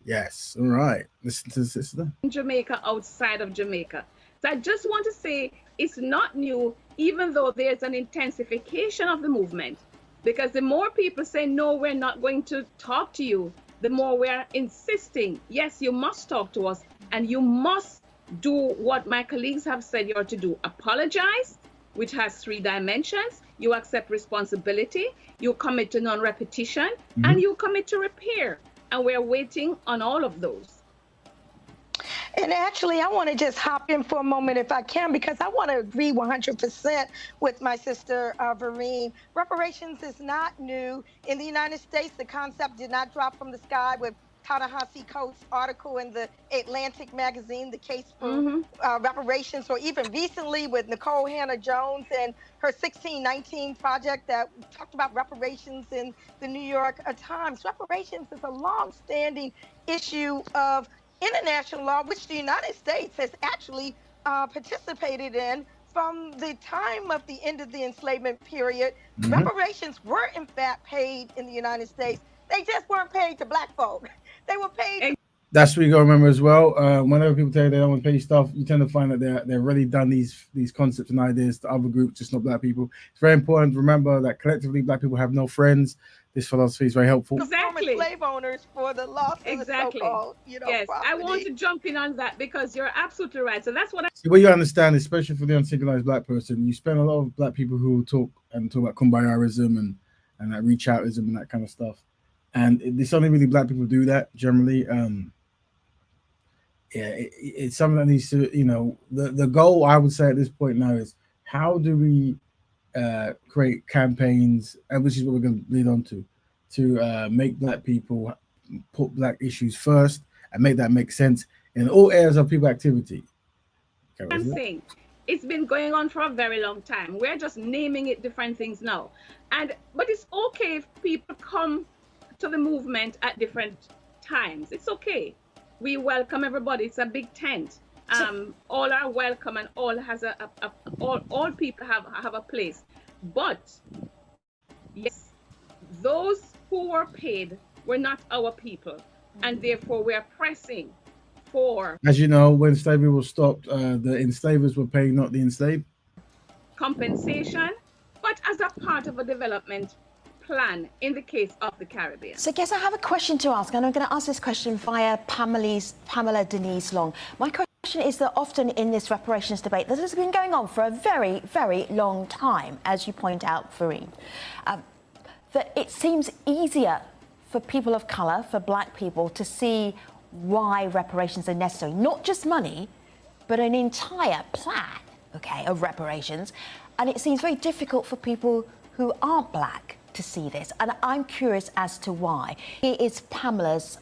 Yes, all right. Listen to the sister. In Jamaica, outside of Jamaica. So I just want to say it's not new, even though there's an intensification of the movement. Because the more people say, no, we're not going to talk to you, the more we're insisting, yes, you must talk to us, and you must do what my colleagues have said you're to do. Apologize, which has 3 dimensions. You accept responsibility, you commit to non-repetition, and you commit to repair. And we're waiting on all of those. And actually, I want to just hop in for a moment if I can, because I want to agree 100% with my sister, Vereen. Reparations is not new. In the United States, the concept did not drop from the sky with Ta-Nehisi Coates' article in the Atlantic magazine, The Case for Reparations, or even recently with Nicole Hannah-Jones and her 1619 project that talked about reparations in the New York Times. Reparations is a long-standing issue of international law, which the United States has actually participated in from the time of the end of the enslavement period. Reparations were in fact paid in the United States. They just weren't paid to Black folk. They were paid. That's what you gotta remember as well. Whenever people tell you they don't want to pay stuff, you tend to find that they've already done these concepts and ideas to other groups, just not Black people. It's very important to remember that collectively Black people have no friends. This philosophy is very helpful. Exactly. Slave owners for the loss of the so-called, yes, property. I want to jump in on that because you're absolutely right. So that's what I see. What you understand, especially for the unsynchronized Black person, you spend a lot of Black people who talk about kumbayarism and that reach outism and that kind of stuff. And it's only really Black people do that generally. It's something that needs to, the goal I would say at this point now is how do we create campaigns, and which is what we're going to lead on to make Black people put Black issues first and make that make sense in all areas of people activity. I'm saying it's been going on for a very long time. We're just naming it different things now. But it's okay if people come to the movement at different times. It's okay. We welcome everybody. It's a big tent. All are welcome, and all has all people have a place. But yes, those who were paid were not our people, and therefore we are pressing for. As you know, when slavery was stopped, the enslavers were paying, not the enslaved. Compensation, but as a part of a development plan in the case of the Caribbean. So, guess I have a question to ask, and I'm going to ask this question via Pamela Denise Long. My question is that often in this reparations debate that has been going on for a very, very long time, as you point out, Farine, that it seems easier for people of colour, for black people, to see why reparations are necessary. Not just money, but an entire plan, okay, of reparations. And it seems very difficult for people who aren't black to see this, and I'm curious as to why. Here is Pamela's,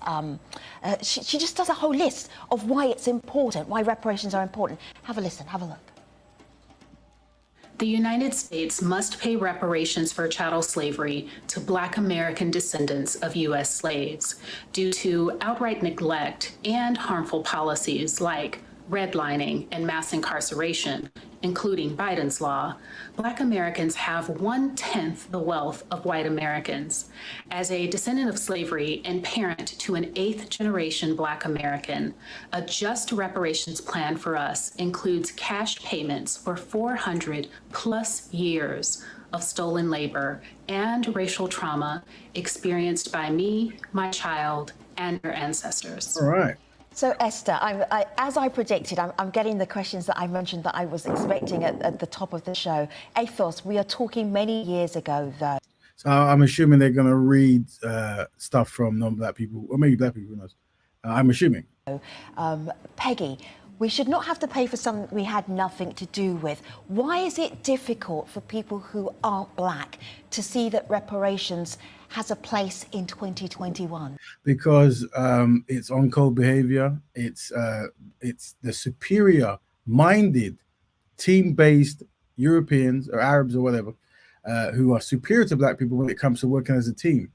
she just does a whole list of why it's important, why reparations are important. Have a listen, have a look. The United States must pay reparations for chattel slavery to Black American descendants of U.S. slaves due to outright neglect and harmful policies like redlining and mass incarceration, including Biden's law. Black Americans have 1/10 the wealth of white Americans. As a descendant of slavery and parent to an 8th generation Black American, a just reparations plan for us includes cash payments for 400+ years of stolen labor and racial trauma experienced by me, my child, and your ancestors. All right. So, Esther, as I predicted, I'm getting the questions that I mentioned that I was expecting at the top of the show. Ethos, we are talking many years ago, though. So I'm assuming they're going to read stuff from non-black people, or maybe black people, who knows? I'm assuming. Peggy, we should not have to pay for something we had nothing to do with. Why is it difficult for people who aren't black to see that reparations has a place in 2021? Because it's on code behavior. It's the superior-minded, team-based Europeans or Arabs or whatever who are superior to black people when it comes to working as a team,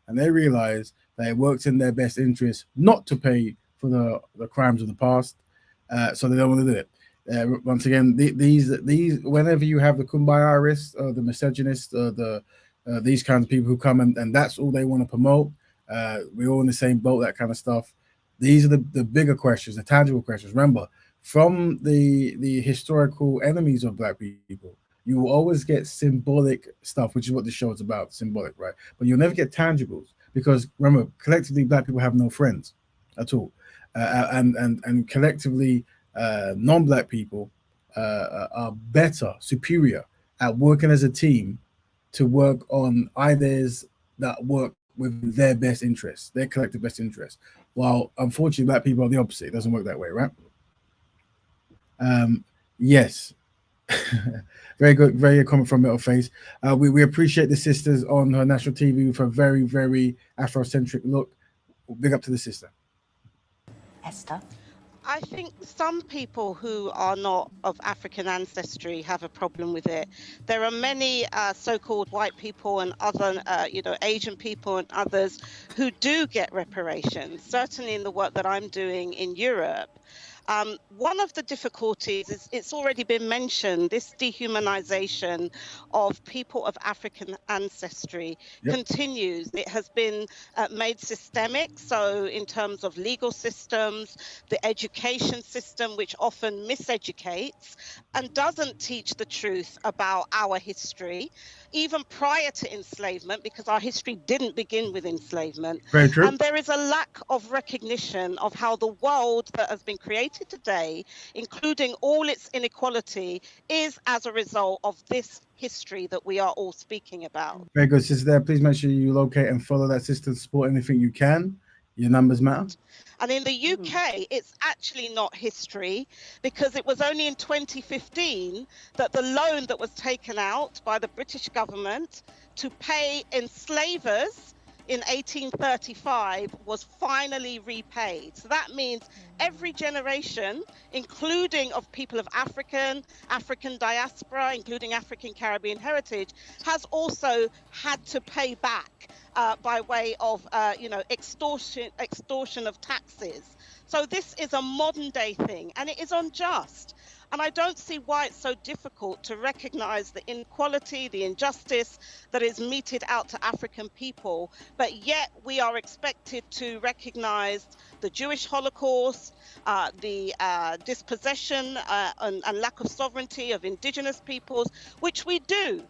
and they realize that it works in their best interest not to pay for the crimes of the past, so they don't want to do it. Once again, these whenever you have the kumbaya-ists or the misogynists or these kinds of people who come and that's all they want to promote. We're all in the same boat, that kind of stuff. These are the bigger questions, the tangible questions. Remember, from the historical enemies of black people, you will always get symbolic stuff, which is what the show is about, symbolic, right? But you'll never get tangibles because, remember, collectively, black people have no friends at all. And collectively, non-black people are better, superior at working as a team to work on ideas that work with their best interests, their collective best interests. While unfortunately, black people are the opposite. It doesn't work that way, right? Yes. Very good, very good comment from Metal Face. We appreciate the sisters on her national TV with a very, very Afrocentric look. Big up to the sister. Esther? I think some people who are not of African ancestry have a problem with it. There are many so-called white people and other, Asian people and others who do get reparations, certainly in the work that I'm doing in Europe. One of the difficulties is, it's already been mentioned, this dehumanization of people of African ancestry continues. It has been made systemic, so in terms of legal systems, the education system, which often miseducates and doesn't teach the truth about our history, even prior to enslavement, because our history didn't begin with enslavement. Very true. And there is a lack of recognition of how the world that has been created today, including all its inequality, is as a result of this history that we are all speaking about. Very good, sister. There, please make sure you locate and follow that sister. Support anything you can. Your numbers matter. And in the UK, it's actually not history, because it was only in 2015 that the loan that was taken out by the British government to pay enslavers in 1835 was finally repaid. So that means every generation, including of people of African diaspora, including African Caribbean heritage, has also had to pay back by way of, extortion of taxes. So this is a modern day thing, and it is unjust. And I don't see why it's so difficult to recognize the inequality, the injustice that is meted out to African people, but yet we are expected to recognize the Jewish Holocaust, the dispossession and lack of sovereignty of indigenous peoples, which we do.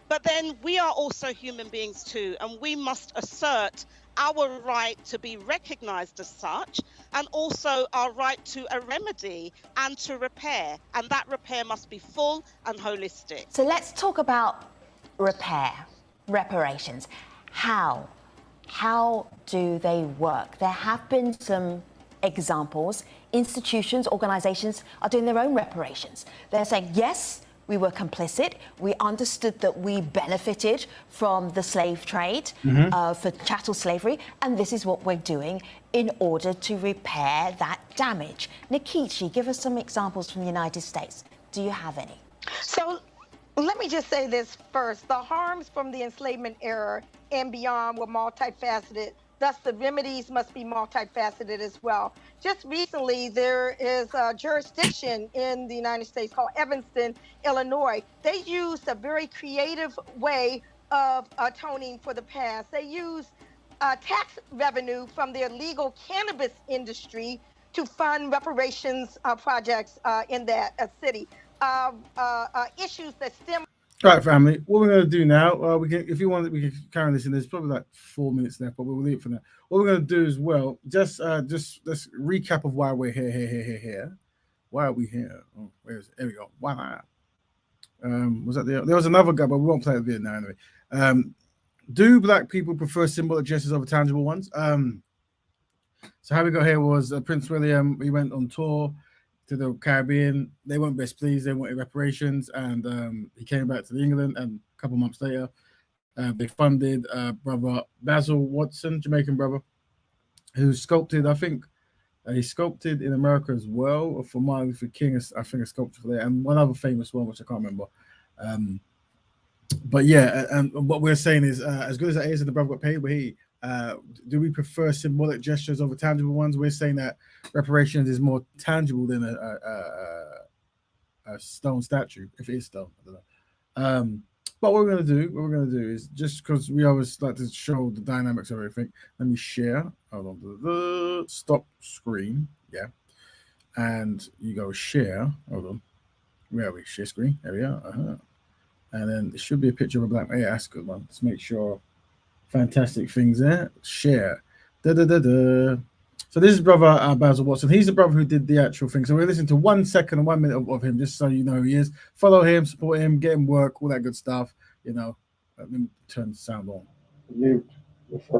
But then we are also human beings too, and we must assert our right to be recognized as such, and also our right to a remedy and to repair. And that repair must be full and holistic. So let's talk about reparations. How do they work? There have been some examples. Institutions, organizations are doing their own reparations. They're saying, yes, we were complicit. We understood that we benefited from the slave trade for chattel slavery, and this is what we're doing in order to repair that damage. Nikichi, give us some examples from the United States. Do you have any? So let me just say this first. The harms from the enslavement era and beyond were multifaceted. Thus, the remedies must be multifaceted as well. Just recently, there is a jurisdiction in the United States called Evanston, Illinois. They used a very creative way of atoning for the past. They used tax revenue from their legal cannabis industry to fund reparations projects in that city. Issues that stem. All right, family. What we're going to do now, we can, if you want, we can carry this in. There's probably like 4 minutes left, but we'll leave it for now. What we're going to do as well, just let's recap of why we're here. Why are we here? Oh, where is it? There we go. Why? Was that there was another guy, but we won't play the video now anyway. Do black people prefer symbolic gestures over tangible ones? So how we got here was Prince William. He went on tour to the Caribbean. They weren't best pleased. They wanted reparations, and he came back to England. And a couple months later, they funded brother Basil Watson, Jamaican brother, who sculpted. I think he sculpted in America as well for Martin Luther King. I think a sculpture for there, and one other famous one which I can't remember. But yeah, and what we're saying is, as good as it is, and the brother got paid, but do we prefer symbolic gestures over tangible ones? We're saying that reparations is more tangible than a stone statue, if it is stone. I don't know. But what we're gonna do is, just because we always like to show the dynamics of everything, let me share. Hold on, stop screen, yeah, and you go share. Hold on, where are we? Share screen. There we are. And then it should be a picture of a black man. Yeah, that's a good one. Let's make sure. Fantastic things there. Share. So this is brother Basil Watson. He's the brother who did the actual thing. So we're listening to 1 second and 1 minute of him, just so you know who he is. Follow him, support him, get him work, all that good stuff. You know, let me turn the sound on.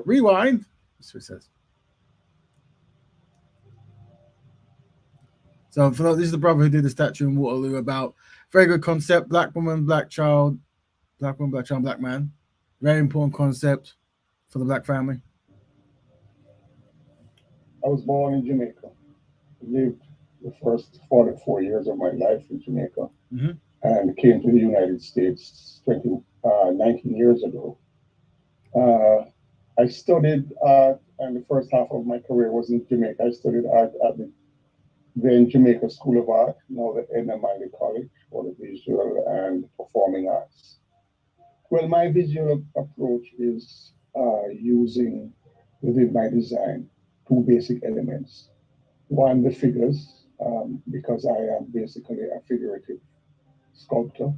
Rewind. That's what it says. So this is the brother who did the statue in Waterloo about very good concept. Black woman, black child, black woman, black child, black man. Very important concept for the black family. I was born in Jamaica. Lived the first 44 years of my life in Jamaica, and came to the United States 19 years ago. I studied art, and the first half of my career was in Jamaica. I studied art at the then Jamaica School of Art, now the Edna Miley College for the Visual and Performing Arts. Well, my visual approach is using within my design 2 basic elements. One, the figures, because I am basically a figurative sculptor.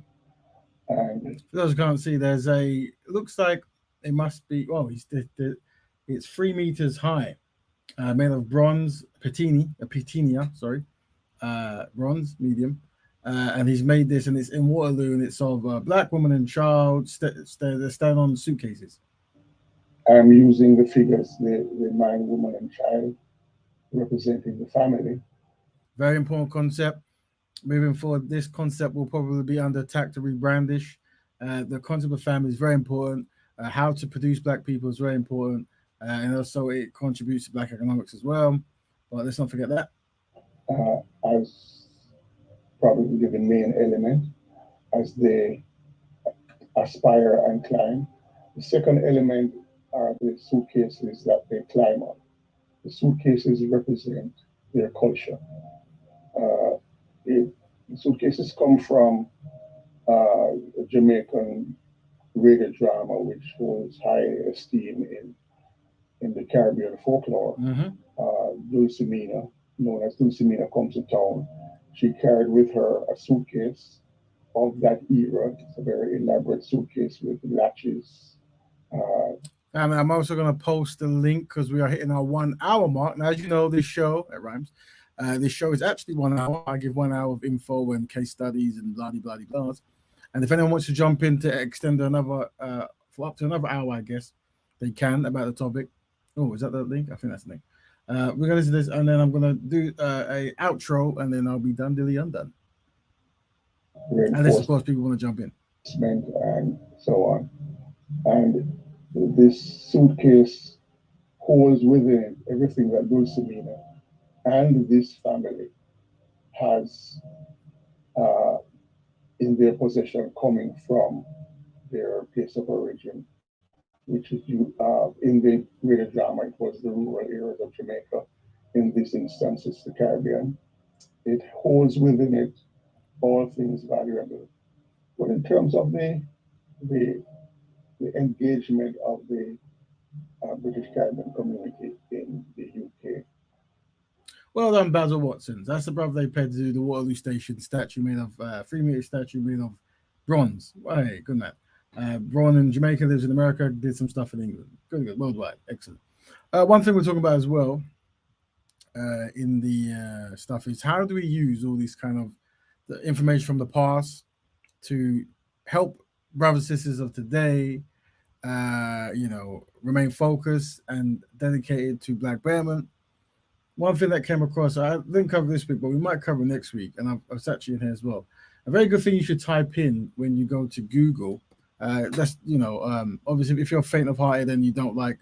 And for those who can't see, there's it looks like it must be, it's 3 meters high, made of bronze, patinia, bronze, medium. And he's made this, and it's in Waterloo, and it's of a black woman and child. They stand on suitcases. I'm using the figures, the man, woman, and child, representing the family. Very important concept. Moving forward, this concept will probably be under attack to rebrandish. The concept of family is very important. How to produce black people is very important. And also it contributes to black economics as well. But let's not forget that. As probably the main element as they aspire and climb. The second element are the suitcases that they climb on. The suitcases represent their culture. The suitcases come from a Jamaican radio drama, which holds high esteem in the Caribbean folklore. Dulcimina, known as Dulcimina, comes to town. She carried with her a suitcase of that era. It's a very elaborate suitcase with latches. And I'm also going to post the link because we are hitting our 1 hour mark. Now, as you know, this show, it rhymes, this show is actually 1 hour. I give 1 hour of info and case studies and blah. And if anyone wants to jump in to extend another, for up to another hour, I guess, they can about the topic. Oh, is that the link? I think that's the link. We're going to listen to this, and then I'm going to do a outro, and then I'll be done, dilly undone. Unless, of course, people want to jump in. And so on. And this suitcase holds within everything that Dulcimina and this family has in their possession, coming from their place of origin, which is in the radio drama, it was the rural areas of Jamaica. In this instance, it's the Caribbean. It holds within it all things valuable. But in terms of the engagement of the British Caribbean community in the UK. Well done, Basil Watson. That's the brother they paid to do the Waterloo Station statue made of 3-meter statue made of bronze. Hey, good man. Braun in Jamaica, lives in America, did some stuff in England. Good, worldwide. Excellent. One thing we're talking about as well in the stuff is how do we use all these kind of the information from the past to help brothers and sisters of today, remain focused and dedicated to Black betterment. One thing that came across, I didn't cover this week, but we might cover next week, and I've actually in here as well. A very good thing you should type in when you go to Google. That's obviously if you're faint of hearted and you don't like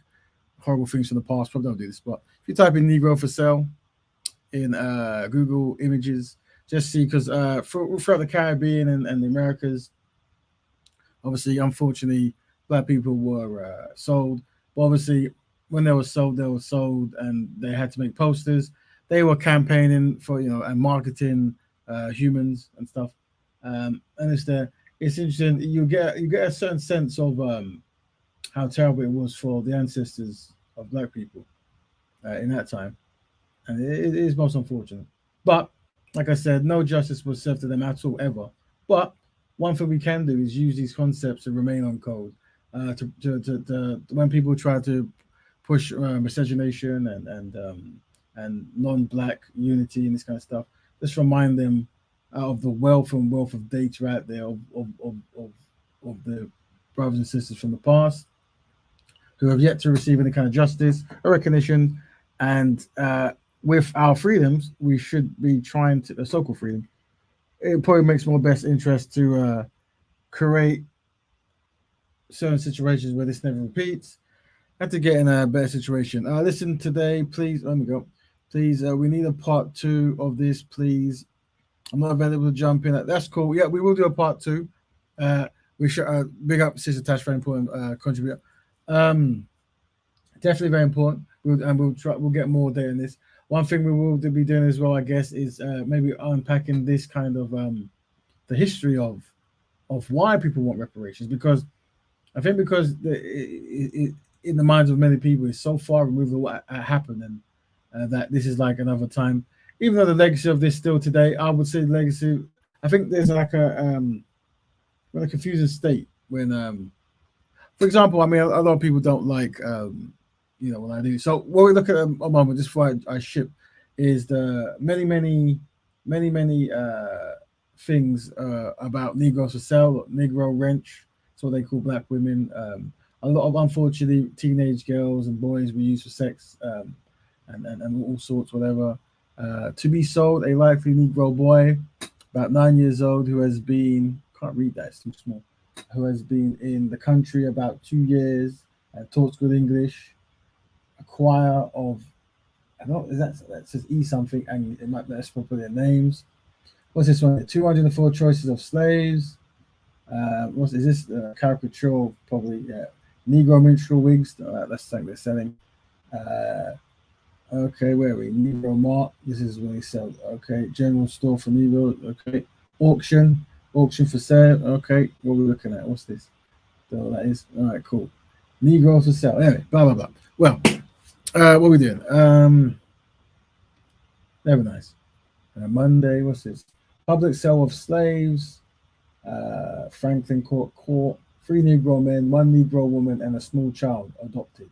horrible things from the past, probably don't do this. But if you type in Negro for sale in Google Images, just see because throughout the Caribbean and the Americas, obviously, unfortunately, Black people were sold. But obviously, when they were sold, and they had to make posters. They were campaigning for and marketing humans and stuff. And it's interesting. You get a certain sense of how terrible it was for the ancestors of Black people in that time, and it is most unfortunate. But like I said, no justice was served to them at all ever. But one thing we can do is use these concepts to remain on code. To when people try to push miscegenation and non-Black unity and this kind of stuff, just remind them of the wealth of data out there of the brothers and sisters from the past who have yet to receive any kind of justice or recognition. And with our freedoms, we should be trying to, so-called freedom, it probably makes more best interest to create certain situations where this never repeats and to get in a better situation. Listen today, please. Let me go. Please, we need a part 2 of this, please. I'm not available to jump in. That's cool. Yeah, we will do a part 2. We should big up Sister Tash, very important contributor. Definitely very important. We'll get more data in this. One thing we will be doing as well, I guess, is maybe unpacking this kind of the history of why people want reparations, because I think in the minds of many people is so far removed of what happened, and that this is like another time. Even though the legacy of this still today, I would say the legacy. I think there's like a confusing state when, for example, I mean a lot of people don't like when I do. So what we look at a moment just before I ship is the many things about Negroes for sale, Negro wrench. That's what they call Black women. A lot of unfortunately teenage girls and boys were used for sex and all sorts, whatever. To be sold, a likely Negro boy, about 9 years old, who has been, can't read that, it's too small, who has been in the country about 2 years, talks good English, a choir of, I don't know, that says E something, and it might let us put their names. What's this one? 204 choices of slaves. Is this caricature of probably Negro minstrel wigs? That's something they're selling. Okay, where are we? Negro Mart. This is when he sells. Okay, general store for Negro. Okay, Auction for sale. Okay, what are we looking at? What's this? So that is all right. Cool. Negro for sale. Anyway, blah blah blah. Well, what are we doing? Very nice. Monday. What's this? Public sale of slaves. Franklin Court. 3 Negro men, 1 Negro woman, and a small child adopted.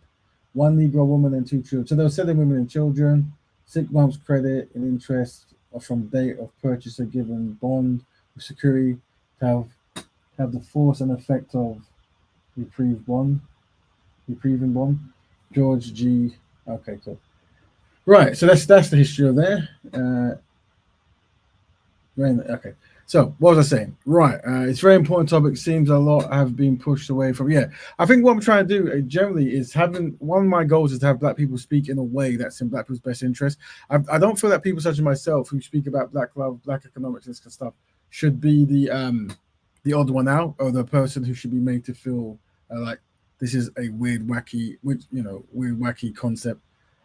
1 Negro woman and 2 children. So they were selling women and children. 6 months credit and interest from date of purchaser given bond with security to have the force and effect of reprieving bond. George G. Okay, cool. Right, so that's the history of there. Okay. So what was I saying? Right, it's a very important topic. Seems a lot have been pushed away from. Yeah, I think what I'm trying to do generally is having one of my goals is to have Black people speak in a way that's in Black people's best interest. I don't feel that people such as myself who speak about Black love, Black economics, and this kind of stuff should be the odd one out or the person who should be made to feel like this is a weird, wacky concept.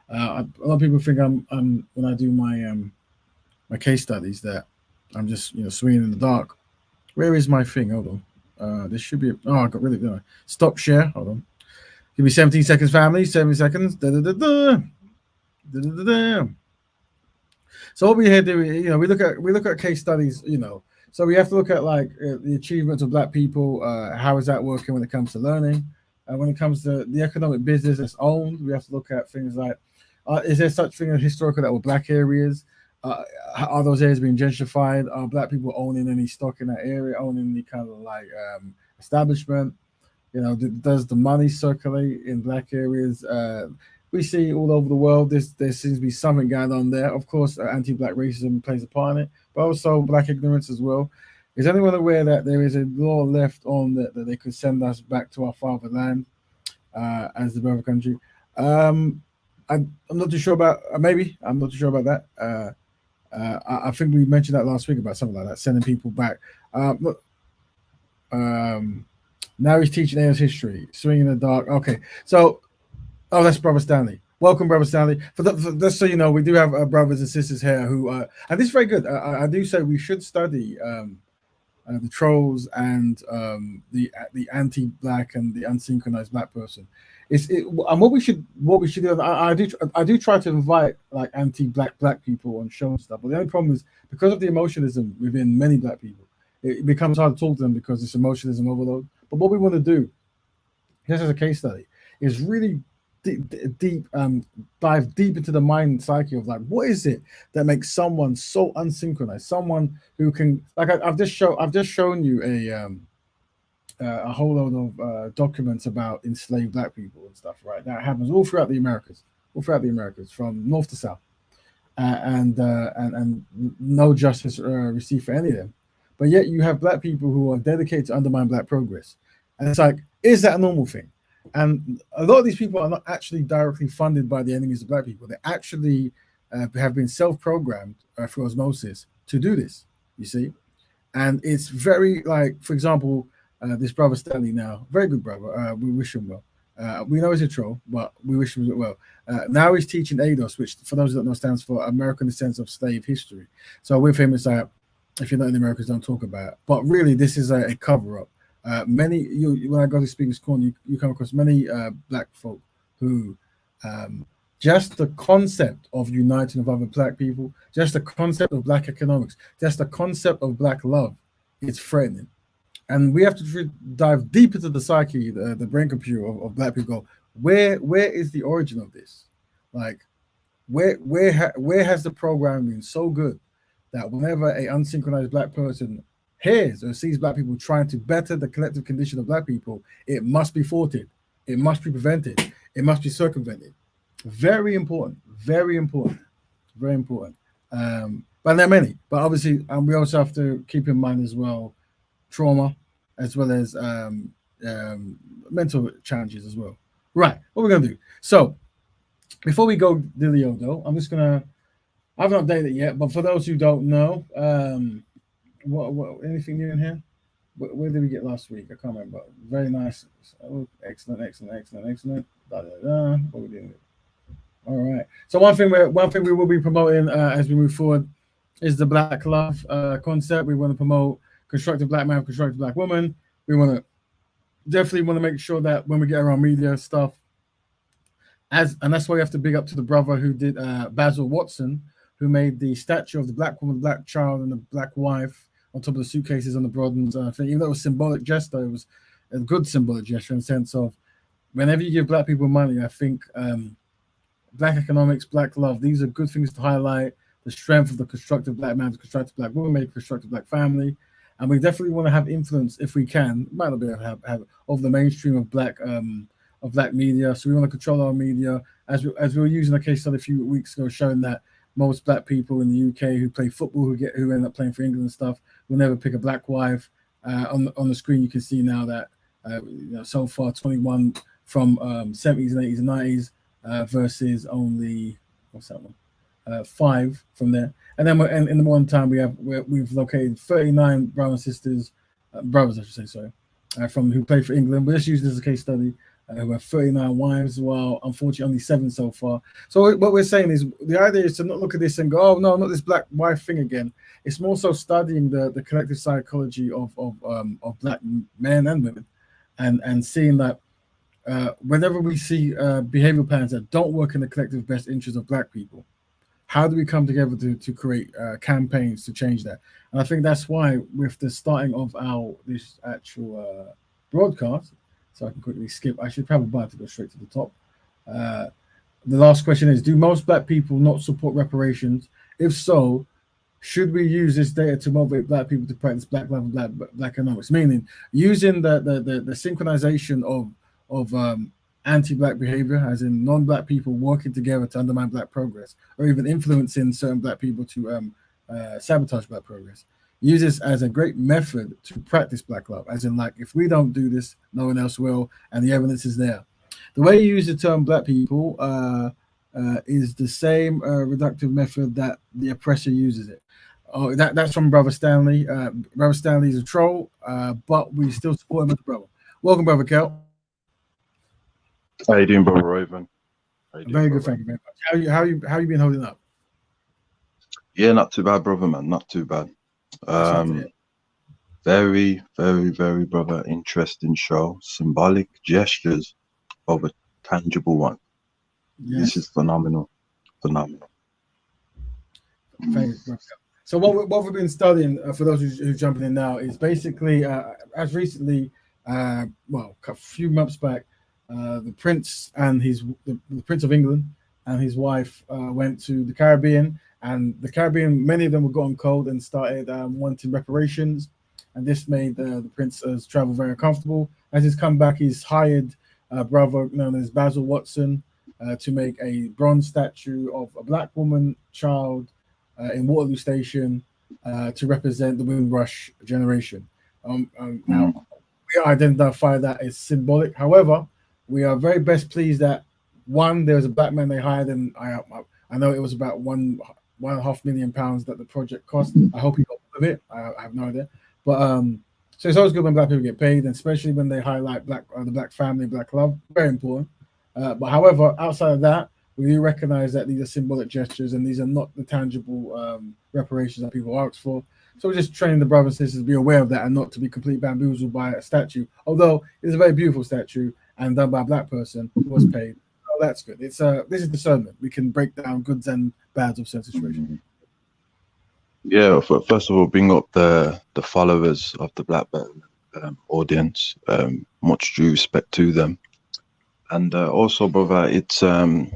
A lot of people think I'm when I do my case studies that I'm just swinging in the dark. Where is my thing? Hold on. This should be. I got rid of it. Stop share. Hold on. Give me 17 seconds, family. 70 seconds. So what we here do, we look at case studies. So we have to look at like the achievements of Black people. How is that working when it comes to learning? When it comes to the economic business that's owned, we have to look at things like, is there such thing as historical that were Black areas? Are those areas being gentrified? Are Black people owning any stock in that area, owning any kind of like establishment? Does the money circulate in Black areas? We see all over the world. There seems to be something going on there. Of course, anti-Black racism plays a part in it, but also Black ignorance as well. Is anyone aware that there is a law left on that they could send us back to our fatherland as the brother country? I'm not too sure about. Maybe I'm not too sure about that. I think we mentioned that last week about something like that, sending people back. Now he's teaching AS history, swinging in the dark. Okay, so that's Brother Stanley. Welcome, Brother Stanley. Just so you know, we do have brothers and sisters here who, and this is very good. I do say we should study the trolls and the anti-Black and the unsynchronized Black person. And what we should do. I do try to invite like anti-Black people on show and stuff. But the only problem is because of the emotionalism within many Black people, it becomes hard to talk to them because it's emotionalism overload. But what we want to do, just as a case study, is really dive deep into the mind psyche of like what is it that makes someone so unsynchronized, someone who can like I've just shown you a whole load of documents about enslaved Black people and stuff, right? That happens all throughout the Americas, from north to south, and no justice received for any of them. But yet you have Black people who are dedicated to undermine Black progress, and it's like, is that a normal thing? And a lot of these people are not actually directly funded by the enemies of Black people. They actually have been self-programmed through osmosis to do this, you see? And it's very like, for example, this brother Stanley now, very good brother. We wish him well. We know he's a troll, but we wish him well. Now he's teaching ADOS, which for those who don't know stands for American Descendants of Slave History. So with him, it's like, if you're not in the Americas, don't talk about it. But really, this is a cover-up. When I go to Speaker's Corner, you come across many Black folk who just the concept of uniting with other Black people, just the concept of Black economics, just the concept of Black love, it's threatening. And we have to dive deep into the psyche, the brain computer of Black people. Where is the origin of this? Like, where has the program been so good that whenever a unsynchronized Black person hears or sees Black people trying to better the collective condition of Black people, it must be thwarted, it must be prevented, it must be circumvented. Very important, very important, very important. But there are many. But obviously, we also have to keep in mind as well trauma, as well as mental challenges as well. Right, what we're gonna do. So before we go do the Odo, I'm just gonna. I haven't updated it yet, but for those who don't know, what anything new in here? Where did we get last week? I can't remember. Very nice. Oh, excellent. Da, da, da. What are we doing? All right. So one thing we will be promoting as we move forward is the Black love concept. We want to promote constructive Black man, constructive Black woman. We want to definitely want to make sure that when we get around media stuff, and that's why we have to big up to the brother who did Basil Watson, who made the statue of the Black woman, the Black child, and the Black wife on top of the suitcases on the Broadens thing. Even though it was symbolic gesture, it was a good symbolic gesture in the sense of whenever you give Black people money, I think Black economics, Black love, these are good things to highlight the strength of the constructive Black man, the constructive Black woman, make a constructive Black family. And we definitely want to have influence if we can. Might not be able to have over the mainstream of Black media. So we want to control our media, as we were using a case study a few weeks ago, showing that most Black people in the UK who play football, who end up playing for England and stuff, will never pick a Black wife. On the screen, you can see now that so far 21 from 70s and 80s and 90s versus only what's that one? 5 from there. And then in the modern time we've located 39 brothers I should say, sorry, from who played for England. But let's use this as a case study. We have 39 wives, while unfortunately only 7 so far. So what we're saying is the idea is to not look at this and go, oh no, not this Black wife thing again. It's more so studying the collective psychology of Black men and women, and seeing that whenever we see behavioral patterns that don't work in the collective best interest of Black people, how do we come together to create campaigns to change that? And I think that's why with the starting of this actual broadcast, so I can quickly skip. I should probably to go straight to the top. The last question is, do most Black people not support reparations? If so, should we use this data to motivate Black people to practice Black love and Black economics? Meaning using the synchronization of anti-Black behavior, as in non-Black people working together to undermine Black progress, or even influencing certain Black people to sabotage Black progress. Use this as a great method to practice Black love, as in, like, if we don't do this, no one else will, and the evidence is there. The way you use the term Black people is the same reductive method that the oppressor uses it. Oh, that's from Brother Stanley. Brother Stanley is a troll, but we still support him as a brother. Welcome, Brother Kel. How you doing, Brother Raven? Very good, thank you very much. How you been holding up? Yeah, not too bad, brother, man. Not too bad. Very, very, very, brother, interesting show. Symbolic gestures of a tangible one. Yes. This is phenomenal. Thank you, brother. So what we've been studying, for those who's jumping in now, is basically as recently, a few months back, the Prince and the Prince of England and his wife went to the Caribbean, and the Caribbean, many of them were gone cold and started wanting reparations, and this made the Prince's travel very uncomfortable. As he's come back, he's hired a brother known as Basil Watson to make a bronze statue of a Black woman child in Waterloo Station to represent the windrush generation. Now, we identify that as symbolic. However, we are very best pleased that there was a Black man they hired, and I know it was about £1.5 million that the project cost. I hope he got all of it. I have no idea, but so it's always good when Black people get paid, and especially when they highlight the Black family, Black love. Very important. But however, outside of that, we do recognize that these are symbolic gestures, and these are not the tangible reparations that people ask for. So we're just training the brothers and sisters to be aware of that and not to be completely bamboozled by a statue. Although it's a very beautiful statue and done by a Black person who was paid. Oh, that's good. This is discernment. We can break down goods and bads of certain situations. Yeah, first of all, bring up the followers of the Black audience. Much due respect to them. And also, brother, it's, to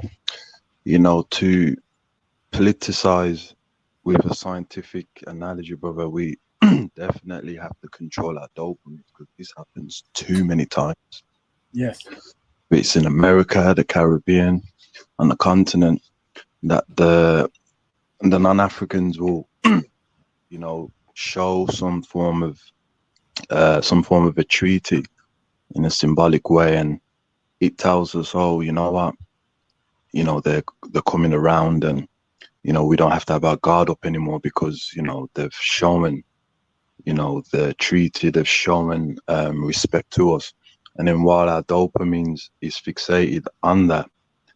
politicize with a scientific analogy, brother, we definitely have to control our dopamine, because this happens too many times. Yes. It's in America, the Caribbean, on the continent, that the non-Africans will, show some form of a treaty in a symbolic way, and it tells us, oh, you know what, they're coming around, and we don't have to have our guard up anymore, because they've shown the treaty, they've shown respect to us. And then while our dopamine is fixated on that,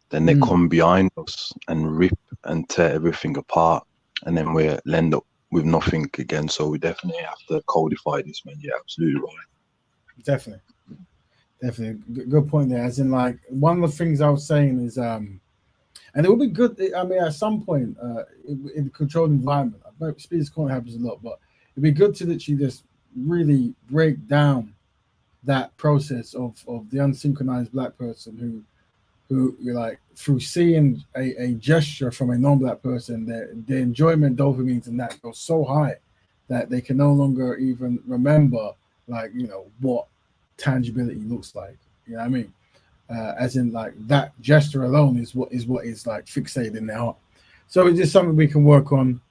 then they come behind us and rip and tear everything apart. and then we'll end up with nothing again. So we definitely have to codify this, man. You're absolutely right. Definitely, good point there. As in, like, one of the things I was saying is, and it would be good. I mean, at some point, in a controlled environment, speed corner happens a lot, but it'd be good to literally just really break down that process of the unsynchronized black person who you're like, through seeing a gesture from a non-black person, their enjoyment dopamines and that goes so high that they can no longer even remember, like, you know, what tangibility looks like. You know what I mean? As in, like, that gesture alone is what is like fixated in their heart. So it's just something we can work on.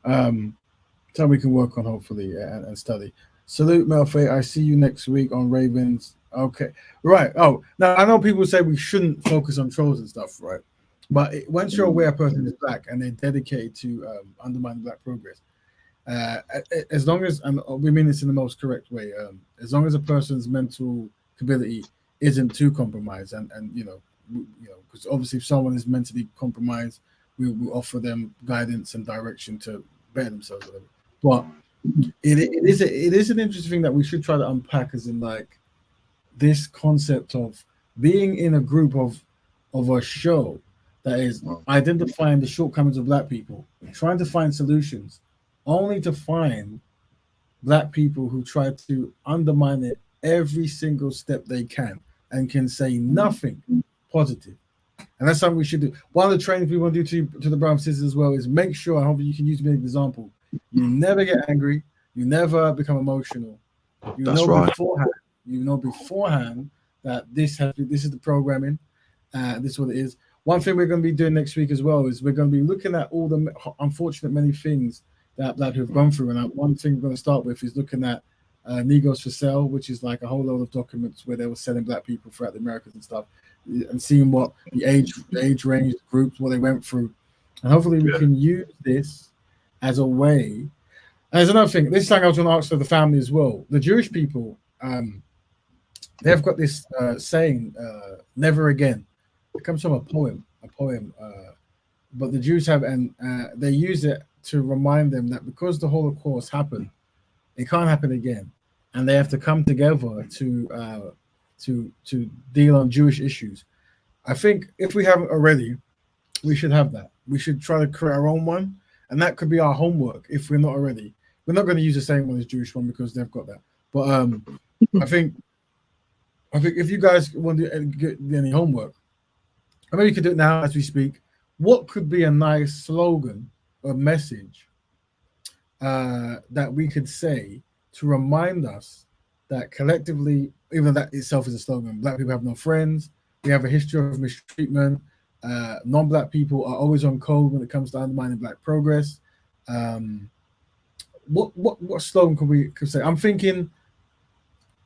Hopefully, and study. Salute, Melfe. I see you next week on Ravens. Okay, right. Oh, now I know people say we shouldn't focus on trolls and stuff, right? But once you're aware a person is black and they're dedicated to undermining black progress, as long as, and we mean this in the most correct way, as long as a person's mental ability isn't too compromised, and because obviously if someone is mentally compromised, we will offer them guidance and direction to better themselves, whatever. But it is an interesting thing that we should try to unpack, as in, like, this concept of being in a group of a show that is identifying the shortcomings of black people, trying to find solutions, only to find black people who try to undermine it every single step they can and can say nothing positive. And that's something we should do. One of the trainings we want to do to the brown sisters as well is make sure, I hope you can use me as an example, you never get angry, you never become emotional. That's right. You know beforehand that this is the programming, this is what it is. One thing we're going to be doing next week as well is we're going to be looking at all the unfortunate many things that black people have gone through. And one thing we're going to start with is looking at Negros for Sale, which is like a whole load of documents where they were selling black people throughout the Americas and stuff, and seeing what the age range, groups, what they went through. And hopefully we can use this as a way. And there's another thing. This thing I was going to ask for the family as well. The Jewish people, they've got this saying, never again. It comes from a poem, but the Jews have, and they use it to remind them that because the Holocaust happened, it can't happen again, and they have to come together to deal on Jewish issues. I think if we haven't already, we should have that. We should try to create our own one, and that could be our homework if we're not already. We're not going to use the same one as Jewish one because they've got that. But I think if you guys want to get any homework, I mean, you could do it now as we speak. What could be a nice slogan or message that we could say to remind us that collectively, even though that itself is a slogan, black people have no friends, we have a history of mistreatment, non-black people are always on code when it comes to undermining black progress. What slogan could say? I'm thinking,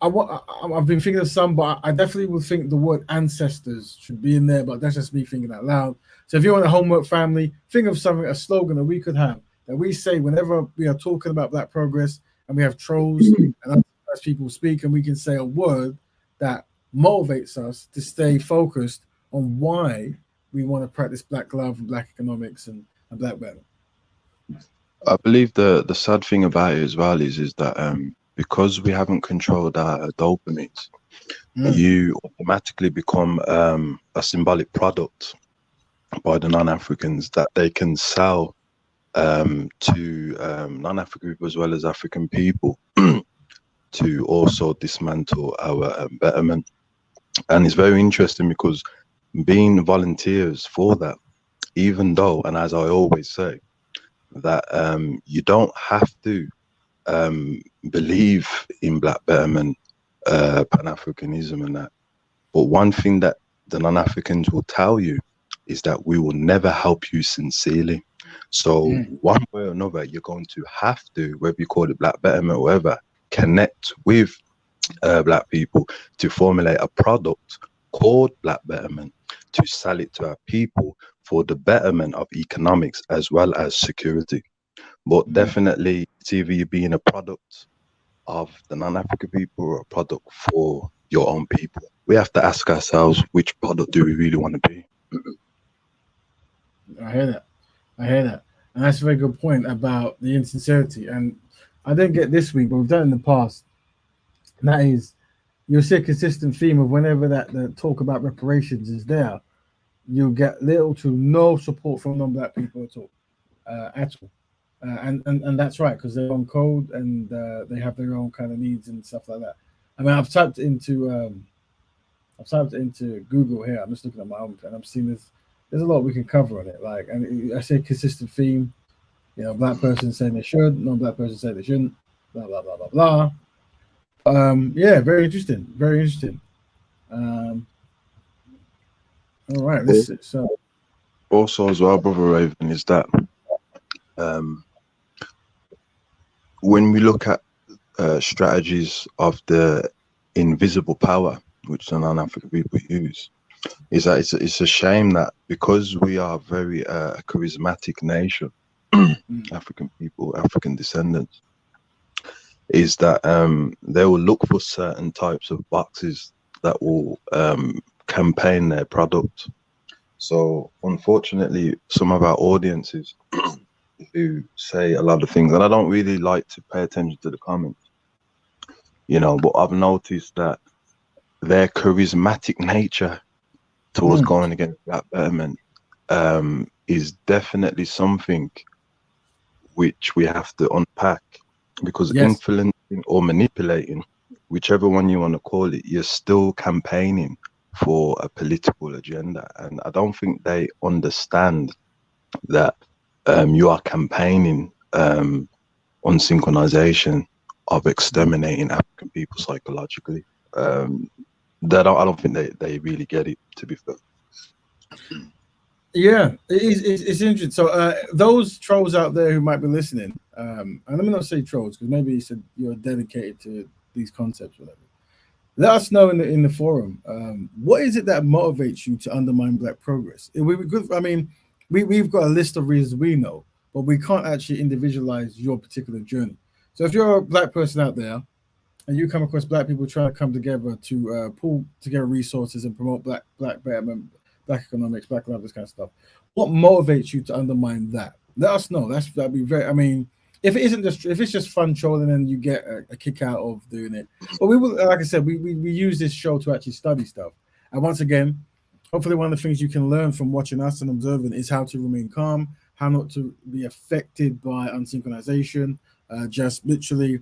I've been thinking of some, but I definitely would think the word ancestors should be in there, but that's just me thinking out loud. So if you want a homework family, think of something, a slogan that we could have, that we say whenever we are talking about black progress and we have trolls and other people speak, and we can say a word that motivates us to stay focused on why we want to practice black love and black economics and black better. I believe the sad thing about it as well is that because we haven't controlled our dopamines, you automatically become a symbolic product by the non-Africans that they can sell to non-African people as well as African people to also dismantle our betterment. And it's very interesting because being volunteers for that, even though, and as I always say, that you don't have to believe in black betterment, Pan-Africanism and that. But one thing that the non-Africans will tell you is that we will never help you sincerely. So one way or another, you're going to have to, whether you call it black betterment or whatever, connect with black people to formulate a product called black betterment, to sell it to our people for the betterment of economics as well as security. But definitely, it's either you being a product of the non-African people or a product for your own people. We have to ask ourselves, which product do we really want to be? I hear that. And that's a very good point about the insincerity. And I didn't get this week, but we've done it in the past. And that is, you'll see a consistent theme of whenever that the talk about reparations is there, you'll get little to no support from non-black people at all, and that's right because they're on code and they have their own kind of needs and stuff like that. I mean, I've typed into Google here. I'm just looking at my own, and I'm seeing there's a lot we can cover on it. Like, and I say consistent theme. You know, black person saying they should, non-black person saying they shouldn't. Blah blah blah blah blah. Yeah, very interesting. Very interesting. All right. So also as well, Brother Raven, is that when we look at strategies of the invisible power, which the non-African people use, is that it's a shame that because we are very charismatic nation, African people, African descendants, is that they will look for certain types of boxes that will campaign their product. So unfortunately, some of our audiences who say a lot of things, and I don't really like to pay attention to the comments, you know, but I've noticed that their charismatic nature towards going against Black Betterment is definitely something which we have to unpack, because influencing or manipulating, whichever one you want to call it, you're still campaigning for a political agenda. And I don't think they understand that you are campaigning on synchronization of exterminating African people psychologically. I don't think they really get it, to be fair. Yeah, it's interesting. So those trolls out there who might be listening, and let me not say trolls because maybe you said you're dedicated to these concepts, whatever. Let us know in the forum. What is it that motivates you to undermine Black progress? I mean, we've got a list of reasons we know, but we can't actually individualize your particular journey. So if you're a Black person out there and you come across Black people trying to come together to pull together resources and promote Black betterment, Black economics, Black love, this kind of stuff, what motivates you to undermine that? Let us know. That'd be very. I mean, if it's just fun trolling and you get a kick out of doing it, but we will, like I said, we use this show to actually study stuff. And once again, hopefully one of the things you can learn from watching us and observing is how to remain calm, how not to be affected by unsynchronization, just literally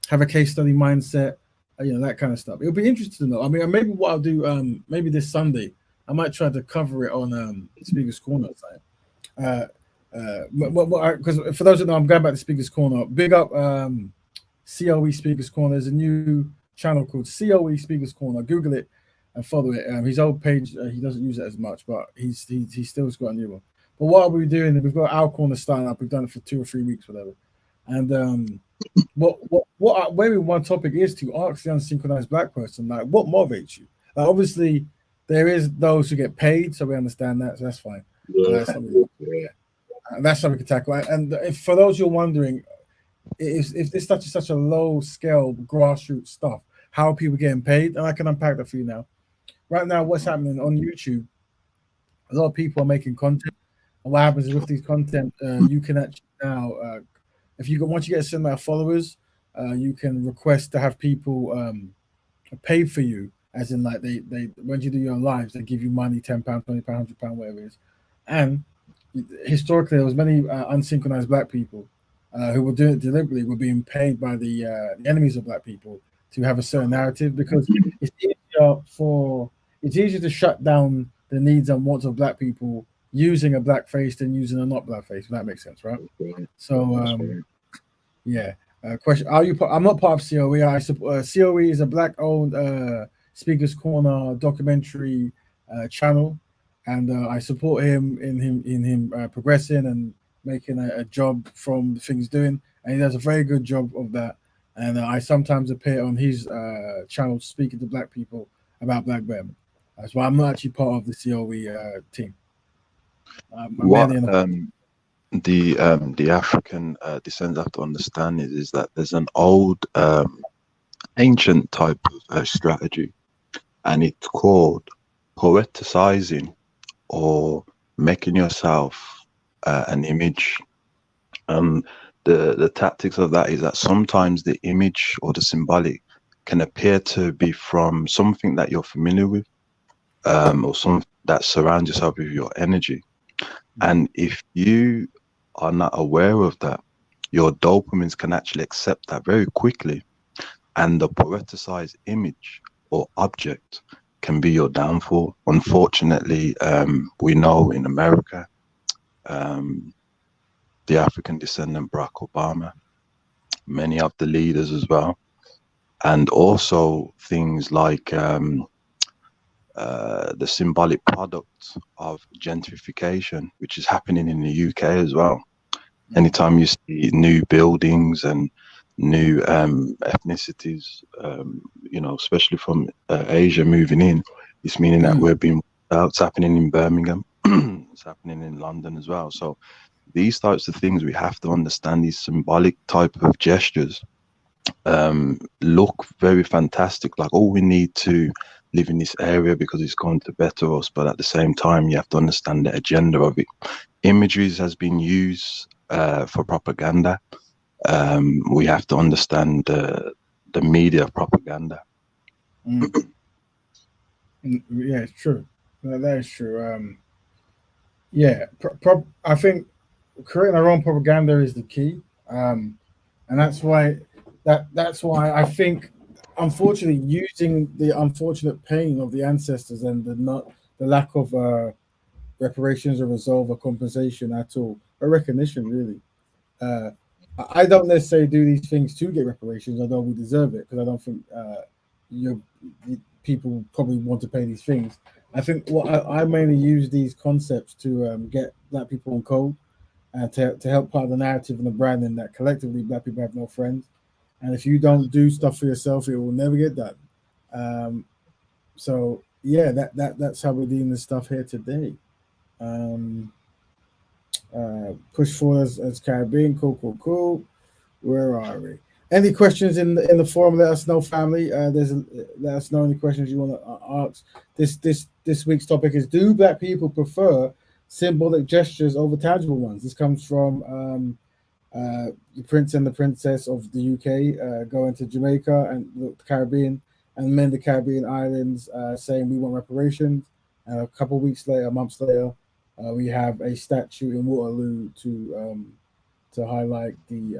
have a case study mindset, you know, that kind of stuff. It'll be interesting to know. I mean, maybe what I'll do, maybe this Sunday, I might try to cover it on Speaker's Corner side. Because for those who know, I'm going back to Speaker's Corner. Big up COE Speaker's Corner. There's a new channel called COE Speaker's Corner. Google it and follow it. His old page, he doesn't use it as much, but he still's got a new one. But what are we doing? We've got our corner starting up. We've done it for 2 or 3 weeks, whatever. And maybe one topic is to ask the unsynchronized Black person, like, what motivates you? Obviously, there is those who get paid, so we understand that, so that's fine. That's something we can tackle. And for those who are wondering, if this such a low scale grassroots stuff, how are people getting paid? And I can unpack that for you now. Right now, what's happening on YouTube? A lot of people are making content, and what happens is with these content, you can actually now, once you get a certain amount of followers, you can request to have people pay for you. As in, like, they when you do your lives, they give you money, £10, £20, £100, whatever it is. And historically, there was many unsynchronized Black people who were doing it deliberately, were being paid by the enemies of Black people to have a certain narrative, because it's easier to shut down the needs and wants of Black people using a black face than using a not black face. If that makes sense, right? So, yeah. Question: Are you? I'm not part of COE. I support COE is a Black-owned Speaker's Corner documentary channel, and I support him in him progressing and making a job from the things he's doing, and he does a very good job of that. And I sometimes appear on his channel speaking to Black people about Black betterment. That's why I'm not actually part of the COE team. The African descendants have to understand is that there's an old ancient type of strategy, and it's called poeticizing, or making yourself an image The tactics of that is that sometimes the image or the symbolic can appear to be from something that you're familiar with, or something that surrounds yourself with your energy. And if you are not aware of that, your dopamines can actually accept that very quickly, and the poeticized image or object can be your downfall. Unfortunately, we know in America, the African descendant Barack Obama, many of the leaders as well, and also things like the symbolic product of gentrification, which is happening in the UK as well. Anytime you see new buildings and new ethnicities, especially from Asia moving in, it's meaning that we're being out. It's happening in Birmingham. It's happening in London as well. So these types of things, we have to understand these symbolic type of gestures look very fantastic. Like, oh, we need to live in this area because it's going to better us. But at the same time, you have to understand the agenda of it. Imageries has been used for propaganda. We have to understand the media propaganda. Yeah, it's true. That is true. I think creating our own propaganda is the key, and that's why I think, unfortunately, using the unfortunate pain of the ancestors and the lack of reparations or resolve or compensation at all, or recognition really. I don't necessarily do these things to get reparations, although we deserve it, because I don't think people probably want to pay these things. I think I mainly use these concepts to get Black people on code and to help part of the narrative and the branding that collectively Black people have no friends. And if you don't do stuff for yourself, it will never get done. So yeah, that's how we're doing this stuff here today. Push forward as Caribbean. Cool. Where are we? Any questions in the forum? Let us know, family. Let us know any questions you want to ask. This week's topic is: do Black people prefer symbolic gestures over tangible ones? This comes from the Prince and the Princess of the UK going to Jamaica and the Caribbean, and many of the Caribbean islands saying we want reparations. And a couple of weeks later, months later, we have a statue in Waterloo to highlight the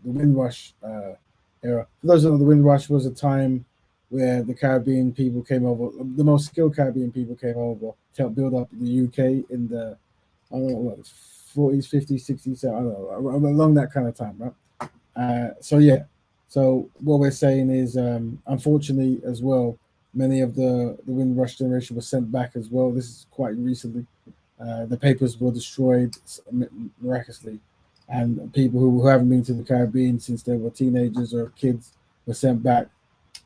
windrush era. For those who know, the windrush was a time where the Caribbean people came over, the most skilled Caribbean people came over to help build up the UK in the, I don't know what, 40s, 50s, 60s, I don't know, along that kind of time, right? So what we're saying is, unfortunately as well, many of the windrush generation was sent back as well. This is quite recently. The papers were destroyed miraculously, and people who haven't been to the Caribbean since they were teenagers or kids were sent back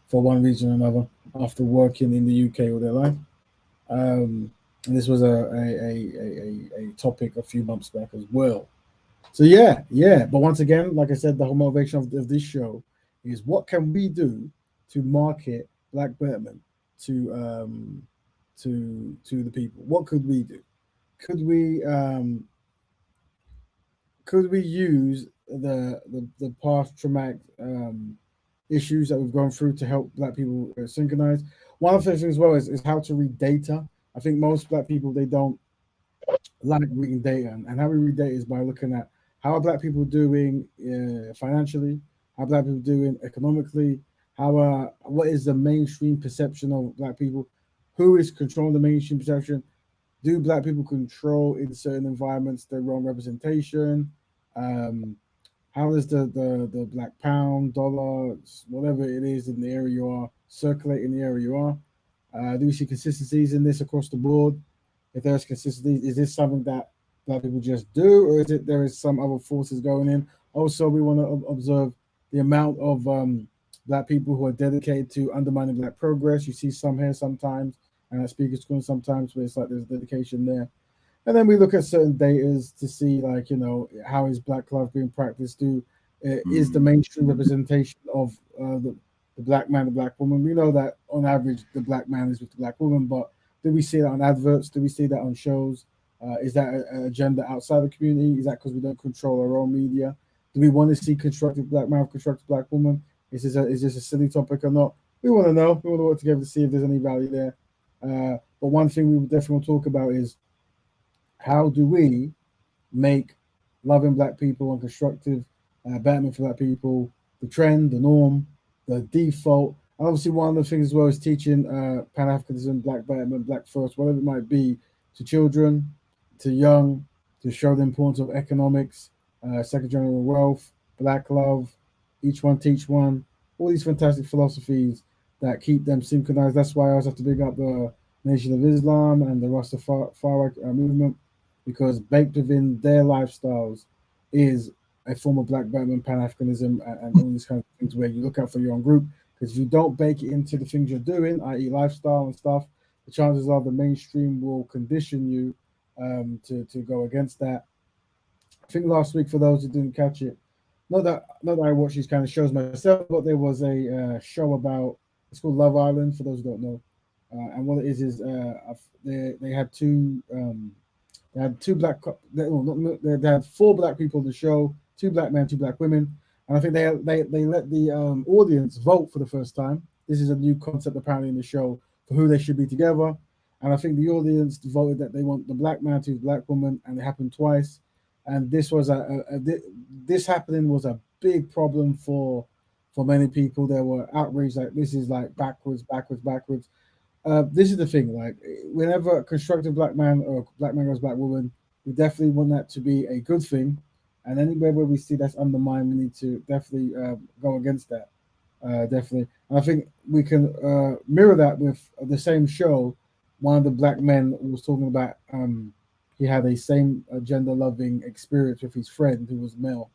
for one reason or another after working in the UK all their life. And this was a topic a few months back as well. So yeah. But once again, like I said, the whole motivation of this show is what can we do to market Black Betterment to the people? What could we do? Could we use the past traumatic issues that we've gone through to help Black people synchronize? One of the things as well is how to read data. I think most Black people, they don't like reading data, and how we read data is by looking at how are Black people doing financially, how Black people doing economically, what is the mainstream perception of Black people, who is controlling the mainstream perception. Do Black people control in certain environments their wrong representation? How does the Black pound, dollar, whatever it is in the area you are, circulate in the area you are? Do we see consistencies in this across the board? If there's consistency, is this something that Black people just do, or is it there is some other forces going in? Also, we want to observe the amount of Black people who are dedicated to undermining Black progress. You see some here sometimes, and at speakers school sometimes, where it's like there's dedication there. And then we look at certain data to see, like, how is Black love being practiced? Is the mainstream representation of the Black man, the Black woman? We know that on average the Black man is with the Black woman, but do we see that on adverts? Do we see that on shows? Is that an agenda outside the community? Is that because we don't control our own media? Do we want to see constructive black man, constructive black woman? Is this a silly topic or not? We want to know. We want to work together to see if there's any value there. But one thing we definitely want to talk about is how do we make loving black people and constructive betterment for black people the trend, the norm, the default. And obviously, one of the things as well is teaching Pan-Africanism, black betterment, black first, whatever it might be, to children, to young, to show the importance of economics, second general wealth, black love, each one teach one, all these fantastic philosophies that keep them synchronized. That's why I always have to big up the Nation of Islam and the Rastafari movement, because baked within their lifestyles is a form of black betterment, Pan-Africanism, and all these kind of things where you look out for your own group. Because if you don't bake it into the things you're doing, i.e. lifestyle and stuff, the chances are the mainstream will condition you to go against that. I think last week, for those who didn't catch it, not that I watch these kind of shows myself, but there was a show about, it's called Love Island, for those who don't know. And what it is they had two they had 4 black people on the show, 2 black men, 2 black women, and I think they let the audience vote for the first time. This is a new concept apparently in the show for who they should be together, and I think the audience voted that they want the black man to the black woman, and it happened twice. And this was this happening was a big problem for many people. There were outraged, like this is like backwards. This is the thing, like whenever a constructive black man or black man goes black woman, we definitely want that to be a good thing. And anywhere where we see that's undermined, we need to definitely go against that. Definitely. And I think we can mirror that with the same show. One of the black men was talking about he had a same gender loving experience with his friend who was male.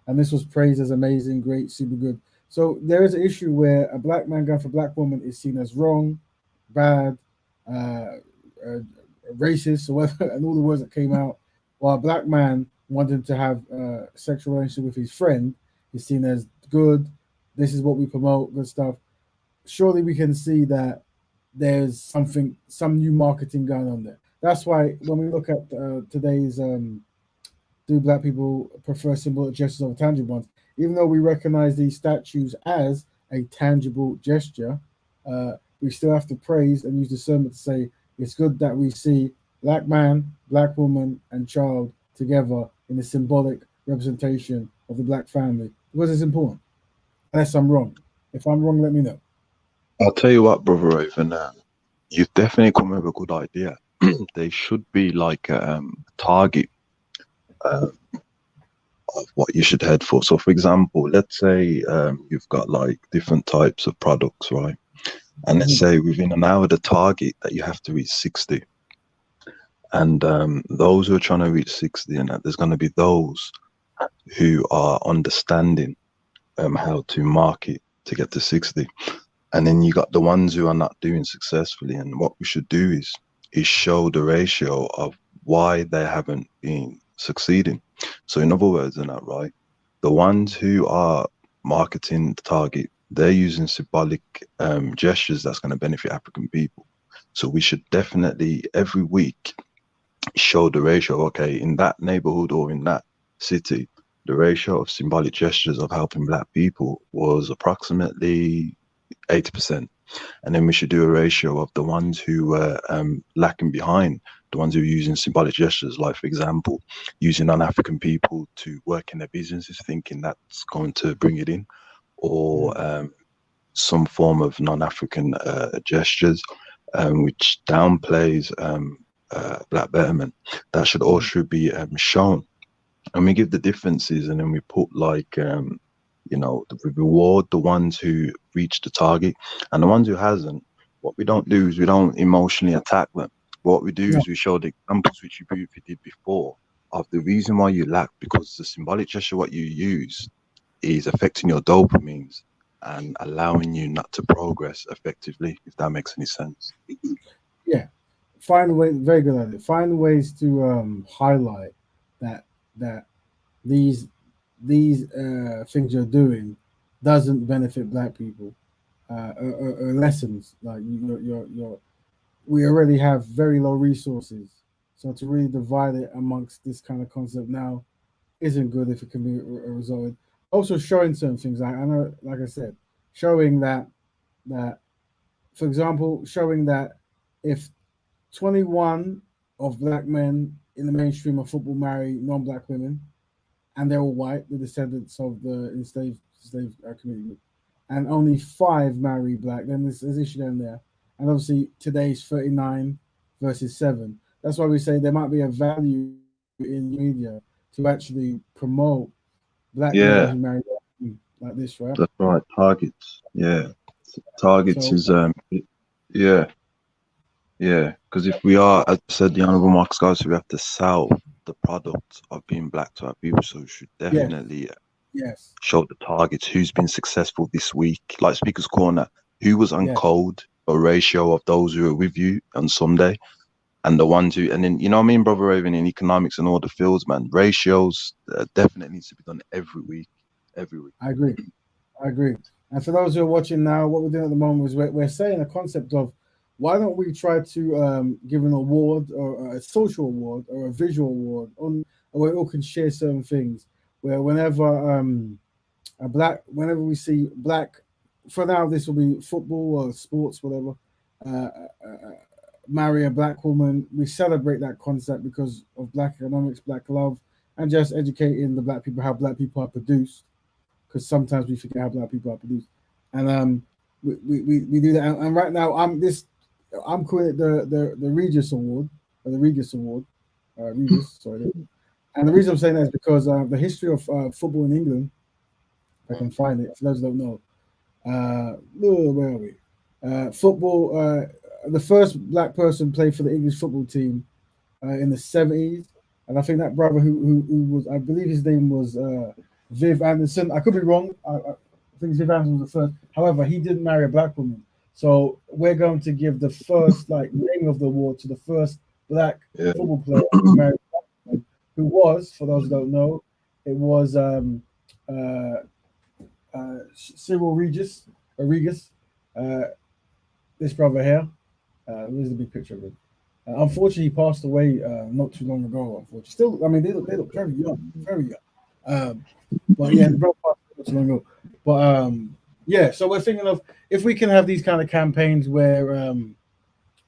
And this was praised as amazing, great, super good. So there is an issue where a black man going for a black woman is seen as wrong, bad, racist, or whatever, and all the words that came out, while a black man wanting to have a sexual relationship with his friend is seen as good. This is what we promote, good stuff. Surely we can see that there's some new marketing going on there. That's why when we look at today's do black people prefer symbolic gestures over tangible ones, even though we recognize these statues as a tangible gesture, we still have to praise and use discernment to say it's good that we see black man, black woman, and child together in a symbolic representation of the black family, because it's important. Unless I'm wrong. If I'm wrong, let me know. I'll tell you what, brother Raven, you've definitely come with a good idea. They should be like a target of what you should head for. So, for example, let's say you've got like different types of products, right? And let's say within an hour, the target that you have to reach 60. And those who are trying to reach 60, and there's going to be those who are understanding how to market to get to 60. And then you got the ones who are not doing successfully. And what we should do is show the ratio of why they haven't been succeeding. So in other words, than that, right? The ones who are marketing the target, they're using symbolic gestures that's going to benefit African people. So we should definitely every week show the ratio. Okay, in that neighborhood or in that city, the ratio of symbolic gestures of helping black people was approximately 80%. And then we should do a ratio of the ones who were lacking behind, the ones who are using symbolic gestures, like, for example, using non-African people to work in their businesses, thinking that's going to bring it in, or some form of non-African gestures, which downplays black betterment. That should all should be shown. And we give the differences, and then we put like, you know, we reward the ones who reach the target, and the ones who hasn't. What we don't do is we don't emotionally attack them. What we do is we show the examples which you briefly did before of the reason why you lack, because the symbolic gesture what you use is affecting your dopamines and allowing you not to progress effectively, if that makes any sense. Yeah, find a way. Very good idea. Find ways to highlight that these things you're doing doesn't benefit black people, or lessons like we already have very low resources, So to really divide it amongst this kind of concept now isn't good if it can be resolved. Also showing certain things, like I know, like I said, showing that, for example, showing that if 21 of black men in the mainstream of football marry non-black women, and they're all white, the descendants of the enslaved community, and only 5 marry black, then there's issue down there. And obviously today's 39 versus 7. That's why we say there might be a value in media to actually promote black men Yeah, who marry black women like this, right? that's right. Targets. Yeah, targets So is yeah, yeah. Because if we are, as I said, the Honourable Marcus Garvey, we have to sell the product of being black to our people. So we should yes, definitely yes, show the targets who's been successful this week. Like Speaker's Corner, who was on yes. code, a ratio of those who were with you on Sunday, and the ones who, and then, you know what I mean, Brother Raven, in economics and all the fields, man, ratios definitely needs to be done every week. Every week. I agree. I agree. And for those who are watching now, what we're doing at the moment is we're saying a concept of why don't we try to give an award or a social award or a visual award on where we all can share certain things. Where whenever whenever we see black, for now this will be football or sports, whatever. Marry a black woman, we celebrate that concept because of black economics, black love, and just educating the black people how black people are produced, because sometimes we forget how black people are produced, and we do that. And right now, I'm calling it the Regis Award, or the Regis Award, Regis. Sorry, and the reason I'm saying that is because the history of football in England, if I can find it, for those who don't know, where are we? Football. The first black person played for the English football team in the 70s, and I think that brother who was, I believe his name was Viv Anderson. I could be wrong. I think Viv Anderson was the first. However, he didn't marry a black woman, so we're going to give the first name of the award to the first black football player who married a black woman, who was, for those who don't know, it was Cyril Regis. This brother here. There's a big picture of him. Unfortunately, he passed away not too long ago. Unfortunately, still, I mean, they look very young, very young. But yeah, the brother passed away not too long ago. But yeah, so we're thinking of if we can have these kind of campaigns where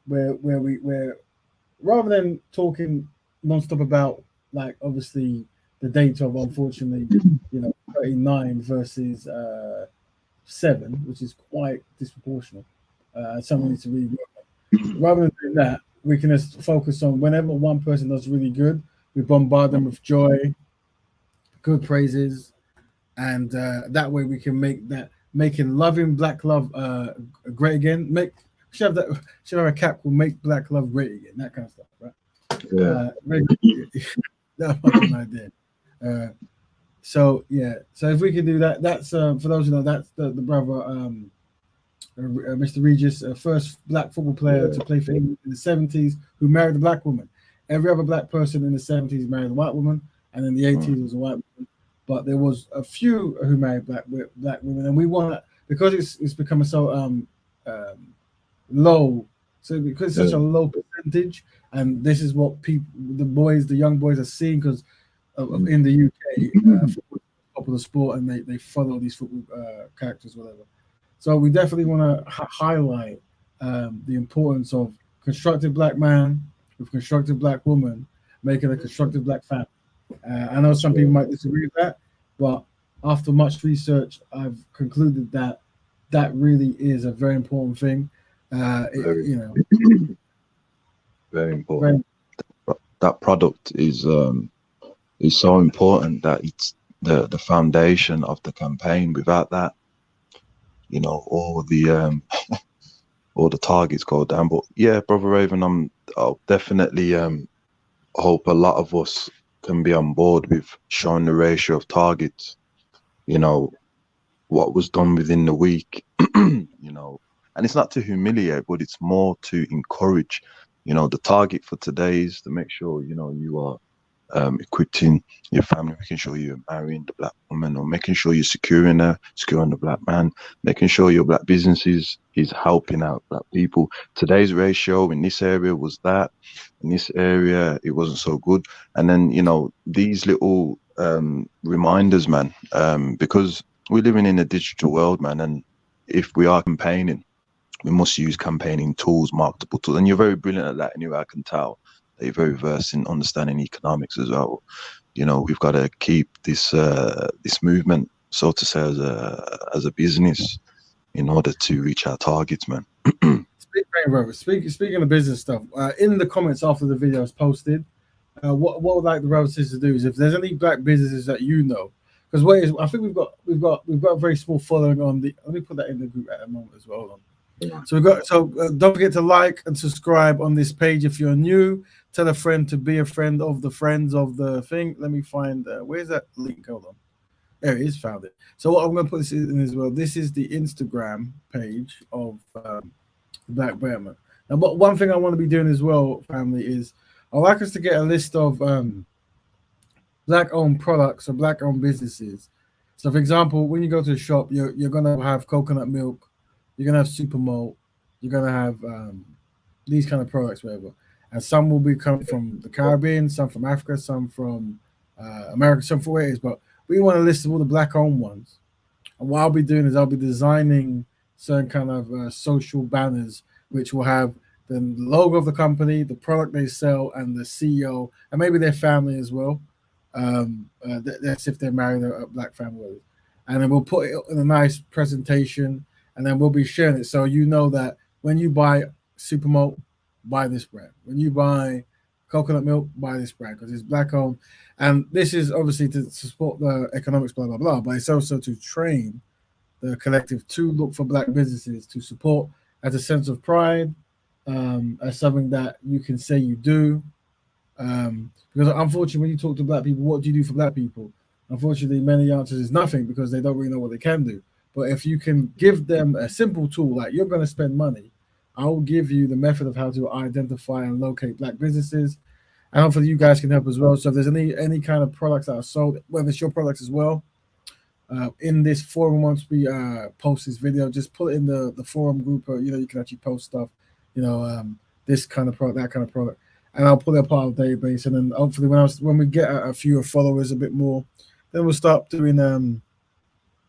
rather than talking nonstop about, like, obviously the date of, unfortunately, 39 versus 7, which is quite disproportionate. Someone needs to really work on. Rather than doing that, we can just focus on whenever one person does really good, we bombard them with joy, good praises, and that way we can making loving black love great again. Should have a cap called "Make Black Love Great Again," that kind of stuff, right? Yeah, that might be an idea. So if we can do that, that's for those who know, that's the brother. Mr. Regis, first black football player to play for England in the 70s, who married a black woman. Every other black person in the 70s married a white woman, and in the 80s was a white woman. But there was a few who married black women, and we want, because it's becoming so low. So because it's such a low percentage, and this is what the young boys are seeing, because in the UK, football is a popular sport, and they follow these football characters, whatever. So we definitely want to highlight the importance of constructive black man with constructive black woman making a constructive black family. I know some people might disagree with that, but after much research, I've concluded that that really is a very important thing. very important. That product is so important that it's the foundation of the campaign. Without that, all the all the targets go down. But yeah, Brother Raven, I'll definitely hope a lot of us can be on board with showing the ratio of targets, what was done within the week, and it's not to humiliate, but it's more to encourage. The target for today is to make sure, you are equipping your family, making sure you're marrying the black woman, or making sure you're securing the black man, making sure your black business is helping out black people. Today's ratio in this area was that, in this area it wasn't so good. And then, you know, these little reminders, man, because we're living in a digital world, man, and if we are campaigning, we must use campaigning tools, marketable tools. And you're very brilliant at that anyway, I can tell that you're very versed in understanding economics as well. You know, we've got to keep this this movement, so to say, as a business in order to reach our targets, man. Speaking of business stuff, in the comments after the video is posted, what would like the brothers to do is, if there's any black businesses that you know, because I think we've got a very small following on the. Let me put that in the group at the moment as well. Hold on. So don't forget to like and subscribe on this page if you're new. Tell a friend to be a friend of the friends of the thing. Let me find where's that link? Hold on. There it is, found it. So what I'm going to put this in as well. This is the Instagram page of Black Betterment. Now, but one thing I want to be doing as well, family, is I'd like us to get a list of black-owned products or black-owned businesses. So, for example, when you go to a shop, you're going to have coconut milk. You're going to have super malt. You're going to have these kind of products, whatever. And some will be coming from the Caribbean, some from Africa, some from America, some from where it is. But we want a list of all the black-owned ones. And what I'll be doing is I'll be designing certain kind of social banners, which will have the logo of the company, the product they sell, and the CEO, and maybe their family as well. That's if they're married a black family. And then we'll put it in a nice presentation, and then we'll be sharing it. So you know that when you buy super malt, buy this brand. When you buy coconut milk, buy this brand, because it's black owned. And this is obviously to support the economics, blah, blah, blah, but it's also to train the collective to look for black businesses to support as a sense of pride, as something that you can say you do. Because unfortunately, when you talk to black people, what do you do for black people? Unfortunately, many answers is nothing, because they don't really know what they can do. But if you can give them a simple tool, like you're going to spend money, I will give you the method of how to identify and locate black businesses. And hopefully you guys can help as well. So if there's any kind of products that are sold, whether it's your products as well, in this forum, once we post this video, just put it in the forum group. You can actually post stuff, this kind of product, that kind of product, and I'll put it up on our database. And then hopefully when we get a few followers a bit more, then we'll start doing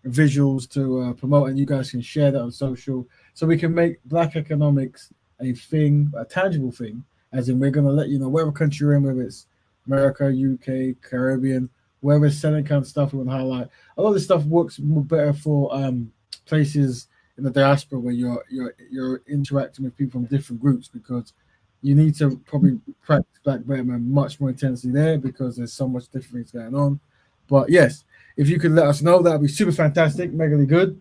visuals to promote, and you guys can share that on social, so we can make black economics a thing, a tangible thing, as in we're going to let you know whatever country you're in, whether it's America, UK, Caribbean, wherever it's selling kind of stuff we want to highlight. A lot of this stuff works better for places in the diaspora where you're interacting with people from different groups, because you need to probably practice Black Betterment much more intensely there, because there's so much different things going on. But yes, if you could let us know, that would be super fantastic, megally good.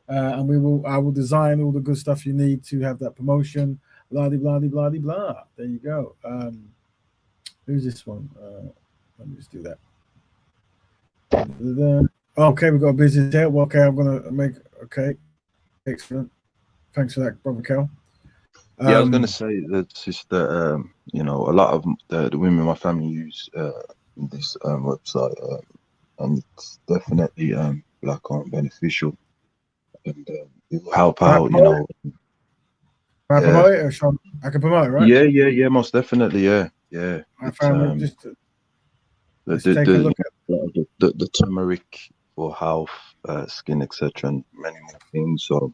And I will design all the good stuff you need to have that promotion. Blah, blah, blah, blah, blah. There you go. Who's this one? Let me just do that. Okay, we've got a business here. Well, okay, I'm going to make, okay. Excellent. Thanks for that, Brother Kel. Yeah, I was going to say that just that, a lot of the women in my family use this website, and it's definitely black-owned beneficial, and it will help out, Can I promote it, or Sean? I can promote it, right? Yeah, most definitely, yeah. I found just take a look at the turmeric for health, skin, etc., and many more things. So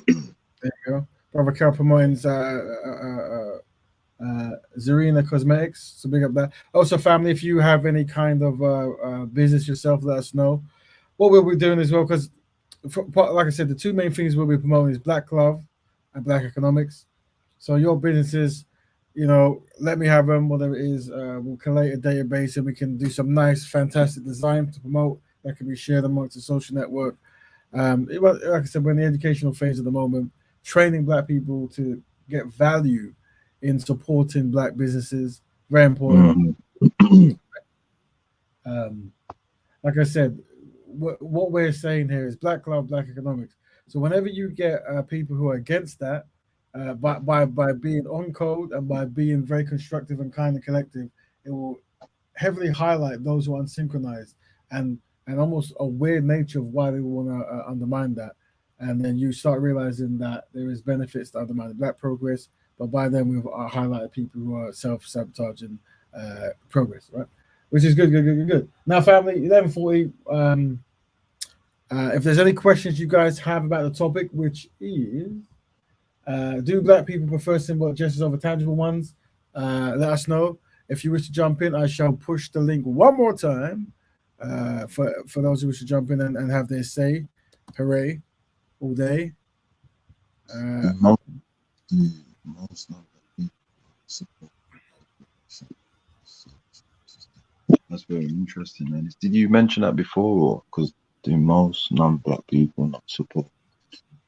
there you go. Brother Kel promoting Zarina Cosmetics, so big up that. Also, family, if you have any kind of business yourself, let us know. What we'll be doing as well, because like I said, the two main things we'll be promoting is Black Love and Black Economics. So your businesses, let me have them, whatever it is. We'll collate a database, and we can do some nice, fantastic design to promote that can be shared amongst the social network. Like I said, we're in the educational phase at the moment, training black people to get value in supporting black businesses. Very important. Like I said, what we're saying here is Black Love, Black Economics. So whenever you get people who are against that, by being on code and by being very constructive and kind and collective, it will heavily highlight those who are unsynchronized and almost a weird nature of why they want to undermine that. And then you start realizing that there is benefits to undermine the Black progress, but by then we've highlighted people who are self-sabotaging progress, right? Which is good. Now, family, 11:40. If there's any questions you guys have about the topic, which is, do Black people prefer symbolic gestures over tangible ones? Let us know. If you wish to jump in, I shall push the link one more time for those who wish to jump in and have their say. Hooray, all day. That's very interesting, man. Did you mention that before? Because do most non-Black people not support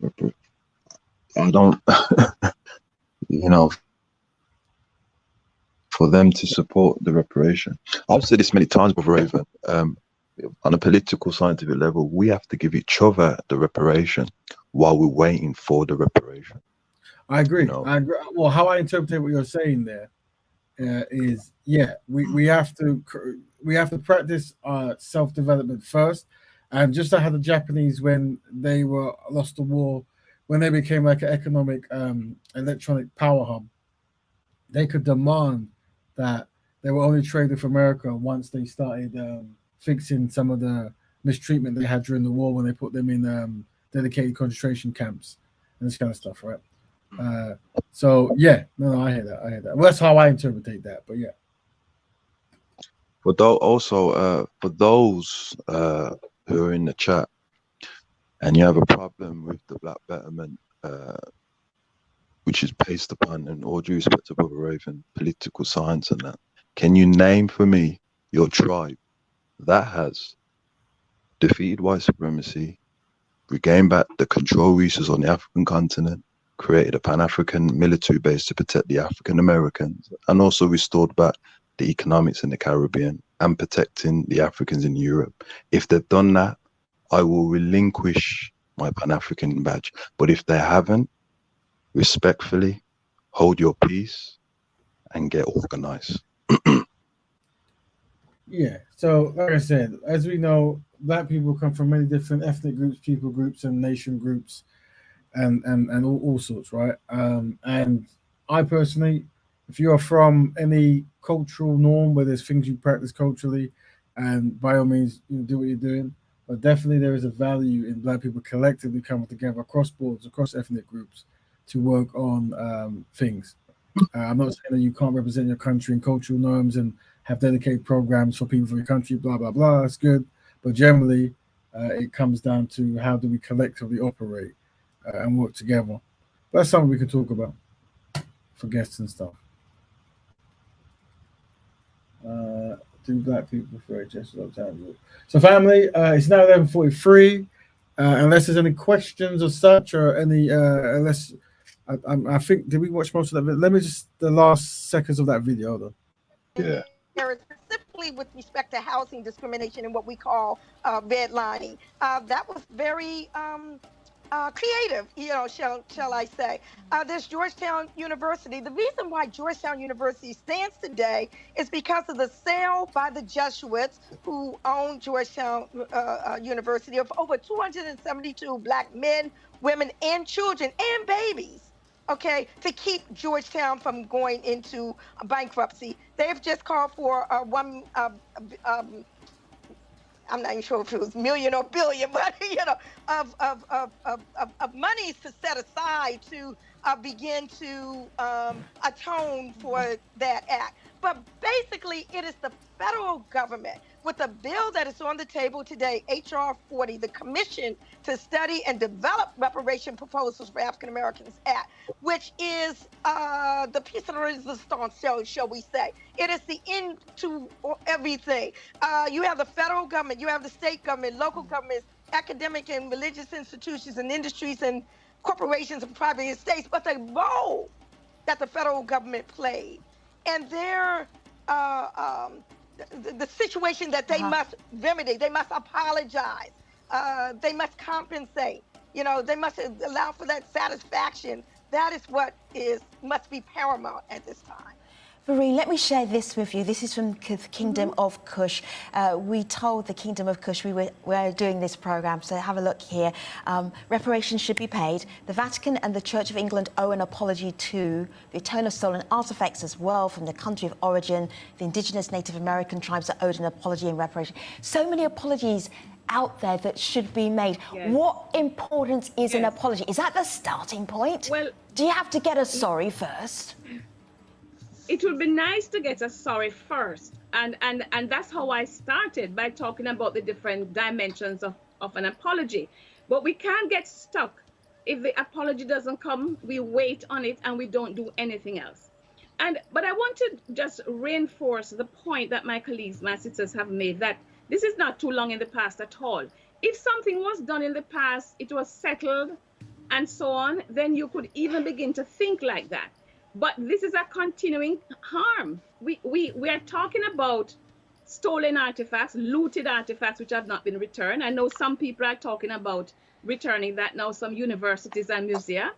reparations? I don't, you know, for them to support the reparation. I've said this many times before, Raven. On a political, scientific level, we have to give each other the reparation while we're waiting for the reparation. I agree. I agree. Well, how I interpret what you're saying there is, yeah, we have to practice self-development first, and just like how the Japanese, when they were lost the war, when they became like an economic electronic power hub, they could demand that they were only trade with America once they started fixing some of the mistreatment they had during the war when they put them in dedicated concentration camps and this kind of stuff, right? So yeah, no, I hear that. Well, that's how I interpret that, but yeah. But also, for those who are in the chat and you have a problem with the Black Betterment, which is based upon, and all due respect to Brother Raven, political science and that, can you name for me your tribe that has defeated white supremacy, regained back the control resources on the African continent, created a Pan-African military base to protect the African Americans, and also restored back the economics in the Caribbean and protecting the Africans in Europe? If they've done that, I will relinquish my Pan-African badge. But if they haven't, respectfully, hold your peace and get organized. Yeah, so like I said, as we know, Black people come from many different ethnic groups, people groups, and nation groups, and all sorts, right? And I personally, if you are from any cultural norm where there's things you practice culturally, and by all means, you do what you're doing, but definitely there is a value in Black people collectively coming together across borders, across ethnic groups, to work on things. I'm not saying that you can't represent your country and cultural norms and have dedicated programs for people for your country, blah, blah, blah. That's good. But generally, it comes down to how do we collectively operate and work together. That's something we can talk about for guests and stuff. Do Black people prefer just a time? So, family, it's now 11:43. Unless there's any questions or such, or any, unless I think, did we watch most of that? Let me just the last seconds of that video. Hold on. Yeah. Specifically with respect to housing discrimination and what we call redlining, that was very creative, shall I say. There's Georgetown University. The reason why Georgetown University stands today is because of the sale by the Jesuits who own Georgetown University of over 272 Black men, women, and children and babies. Okay, to keep Georgetown from going into bankruptcy. They've just called for I'm not even sure if it was million or billion, but of monies to set aside to begin to atone for that act. But basically, it is the federal government with a bill that is on the table today, H.R. 40, the Commission to Study and Develop Reparation Proposals for African Americans Act, which is the piece of resistance, shall we say. It is the end to everything. You have the federal government, you have the state government, local governments, academic and religious institutions and industries and corporations and private estates, but the role that the federal government played and their the situation that they must remedy, they must apologize, they must compensate, they must allow for that satisfaction. That is what must be paramount at this time. Vareen, let me share this with you. This is from the Kingdom of Kush. We told the Kingdom of Kush we were doing this programme, so have a look here. Reparations should be paid. The Vatican and the Church of England owe an apology to the return of stolen artefacts as well from the country of origin. The indigenous Native American tribes are owed an apology and reparation. So many apologies out there that should be made. Yes. What importance is an apology? Is that the starting point? Well, do you have to get a sorry first? It would be nice to get a sorry first. And that's how I started, by talking about the different dimensions of an apology. But we can't get stuck. If the apology doesn't come, we wait on it and we don't do anything else. But I want to just reinforce the point that my colleagues, my sisters have made, that this is not too long in the past at all. If something was done in the past, it was settled and so on, then you could even begin to think like that. But this is a continuing harm. We are talking about stolen artifacts, looted artifacts which have not been returned. I know some people are talking about returning that now, some universities and museums.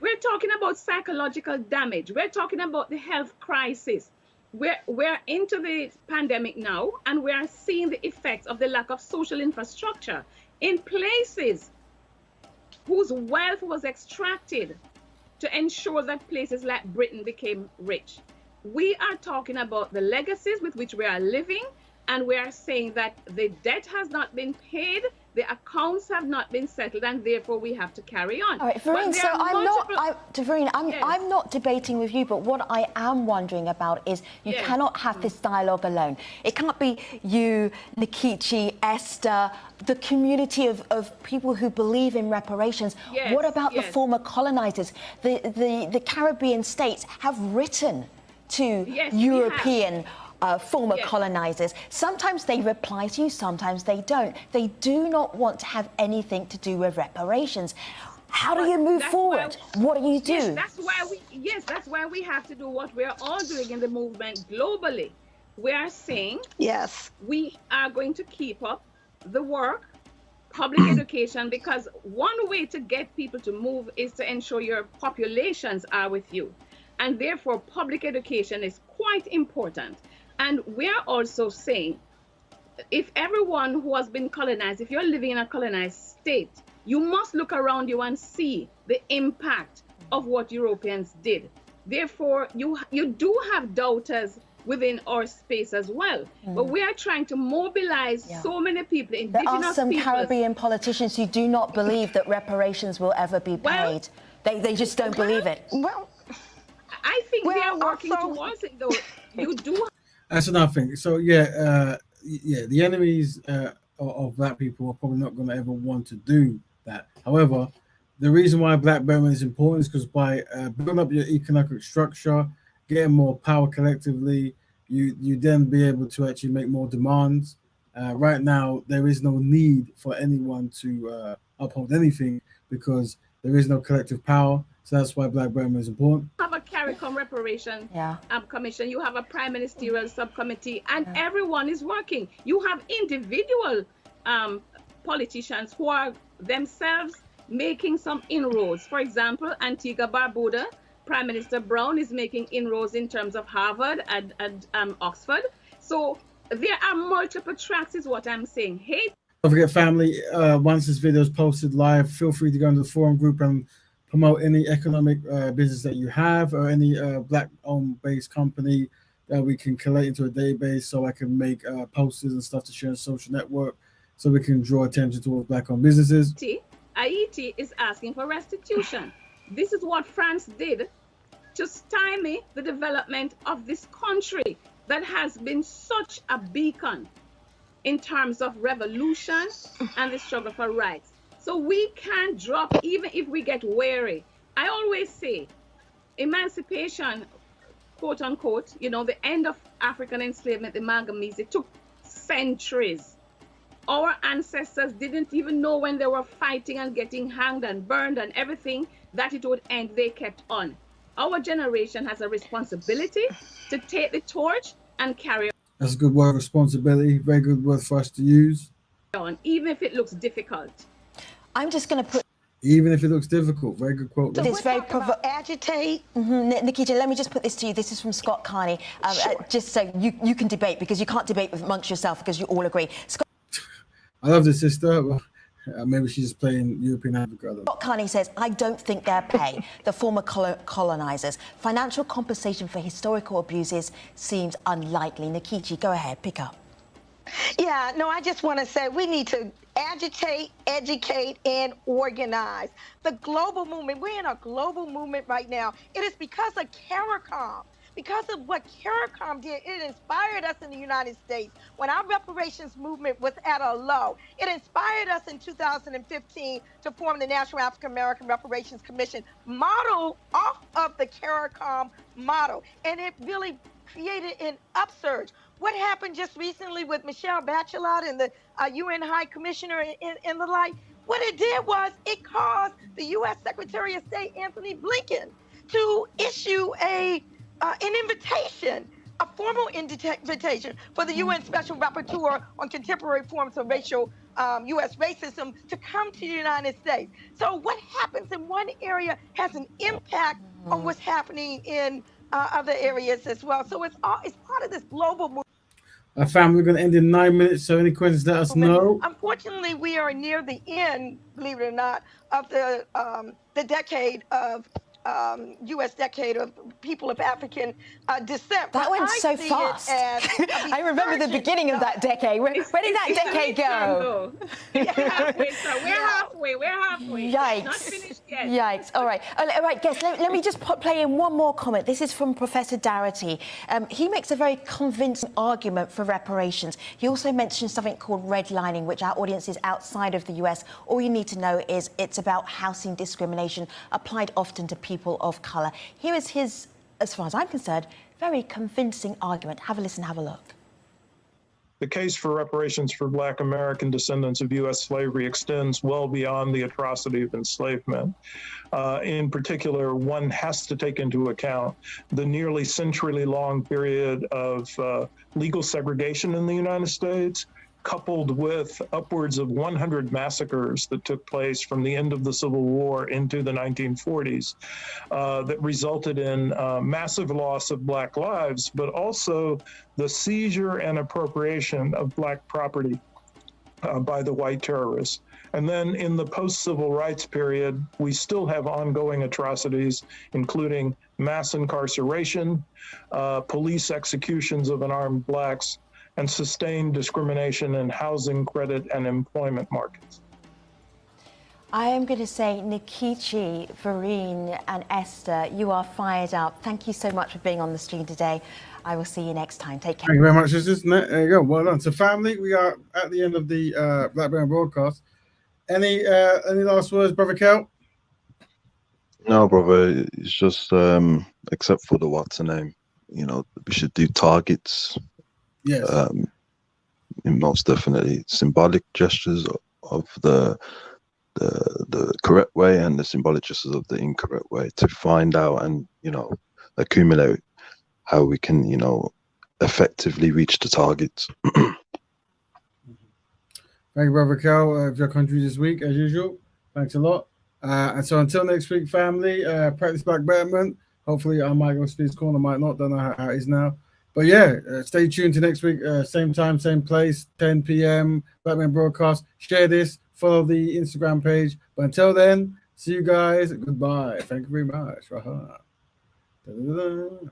We're talking about psychological damage. We're talking about the health crisis. We're into the pandemic now, and we are seeing the effects of the lack of social infrastructure in places whose wealth was extracted to ensure that places like Britain became rich. We are talking about the legacies with which we are living, and we are saying that the debt has not been paid, the accounts have not been settled, and therefore we have to carry on. All right, Vareen, so I'm not debating with you, but what I am wondering about is you cannot have this dialogue alone. It can't be you, Nikichi, Esther, the community of people who believe in reparations. What about the former colonizers? The Caribbean states have written to European former colonizers. Sometimes they reply to you, sometimes they don't. They do not want to have anything to do with reparations. How do you move forward? What do you do? That's why we have to do what we're all doing in the movement globally. We are saying, we are going to keep up the work, public education, because one way to get people to move is to ensure your populations are with you. And therefore, public education is quite important. And we are also saying, if everyone who has been colonized, if you're living in a colonized state, you must look around you and see the impact of what Europeans did. Therefore, you do have doubters within our space as well. But we are trying to mobilize so many people, indigenous people. There are some Caribbean politicians who do not believe that reparations will ever be paid. They just don't believe it. Well, I think they are working towards it, though. You do. That's another thing. So the enemies of black people are probably not going to ever want to do that. However, the reason why black Betterment is important is because by building up your economic structure, getting more power collectively, you then be able to actually make more demands. Right now, there is no need for anyone to uphold anything because there is no collective power. So that's why black Betterment is important. You have a CARICOM reparation commission. You have a prime ministerial subcommittee, and everyone is working. You have individual politicians who are themselves making some inroads. For example, Antigua Barbuda, Prime Minister Brown is making inroads in terms of Harvard and Oxford. So there are multiple tracks is what I'm saying. Don't forget, family, once this video is posted live, feel free to go into the forum group and promote any economic business that you have or any black-owned based company that we can collate into a database so I can make posters and stuff to share on social network so we can draw attention towards black-owned businesses. Haiti is asking for restitution. This is what France did to stymie the development of this country that has been such a beacon in terms of revolution and the struggle for rights. So we can't drop even if we get weary. I always say emancipation, quote unquote, the end of African enslavement, the Manganese, it took centuries. Our ancestors didn't even know when they were fighting and getting hanged and burned and everything that it would end. They kept on. Our generation has a responsibility to take the torch and carry on. That's a good word, responsibility. Very good word for us to use. Even if it looks difficult. I'm just going to put... even if it looks difficult. Very good quote. So It's very agitate. Nikita, let me just put this to you. This is from Scott Carney. Just so you can debate, because you can't debate amongst yourself because you all agree. Scott I love this sister. Maybe she's just playing European Africa. Scott Carney says, I don't think they're pay the former colonizers. Financial compensation for historical abuses seems unlikely. Nikichi, go ahead, pick up. Yeah, no, I just want to say we need to agitate, educate, and organize. The global movement, we're in a global movement right now. It is because of CARICOM. Because of what CARICOM did, it inspired us in the United States. When our reparations movement was at a low, it inspired us in 2015 to form the National African American Reparations Commission, modeled off of the CARICOM model. And it really created an upsurge. What happened just recently with Michelle Bachelet and the UN High Commissioner and the like, what it did was it caused the U.S. Secretary of State, Anthony Blinken, to issue an invitation, a formal invitation for the UN Special Rapporteur on contemporary forms of racial U.S. racism to come to the United States. So what happens in one area has an impact on what's happening in other areas as well. So it's part of this global movement. Fam, we're going to end in 9 minutes, so any questions, let us know. Unfortunately, we are near the end, believe it or not, of the decade of U.S. decade of people of African descent. That went so fast. I remember the beginning of that decade. Where did that decade go? We're halfway. Yikes. Not finished yet. Yikes. All right, guys, let me just play in one more comment. This is from Professor Darity. He makes a very convincing argument for reparations. He also mentions something called redlining, which our audiences outside of the US, all you need to know is it's about housing discrimination applied often to people of colour. Here is his, as far as I'm concerned, very convincing argument. Have a listen, have a look. The case for reparations for Black American descendants of U.S. slavery extends well beyond the atrocity of enslavement. In particular, one has to take into account the nearly century-long period of legal segregation in the United States, coupled with upwards of 100 massacres that took place from the end of the Civil War into the 1940s that resulted in massive loss of Black lives, but also the seizure and appropriation of Black property by the white terrorists. And then in the post-civil rights period, we still have ongoing atrocities, including mass incarceration, police executions of unarmed Blacks, and sustained discrimination in housing, credit, and employment markets. I am going to say, Nikichi, Vereen, and Esther, you are fired up. Thank you so much for being on the stream today. I will see you next time. Take care. Thank you very much, sisters. There you go. Well done. So, family, we are at the end of the Black Betterment Broadcast. Any last words, Brother Kel? No, brother. It's just except for the what's the name. You know, we should do targets. Yes. Most definitely symbolic gestures of the correct way and the symbolic gestures of the incorrect way to find out and, you know, accumulate how we can, you know, effectively reach the targets. Thank you, Brother Cal, for your country this week, as usual. Thanks a lot. And so until next week, family, practice Black Betterment. Hopefully I might go to Speed's Corner, might not. Don't know how it is now. But yeah, stay tuned to next week, same time, same place, 10 p.m. Betterment Broadcast. Share this, follow the Instagram page. But until then, see you guys. Goodbye. Thank you very much. Da-da-da.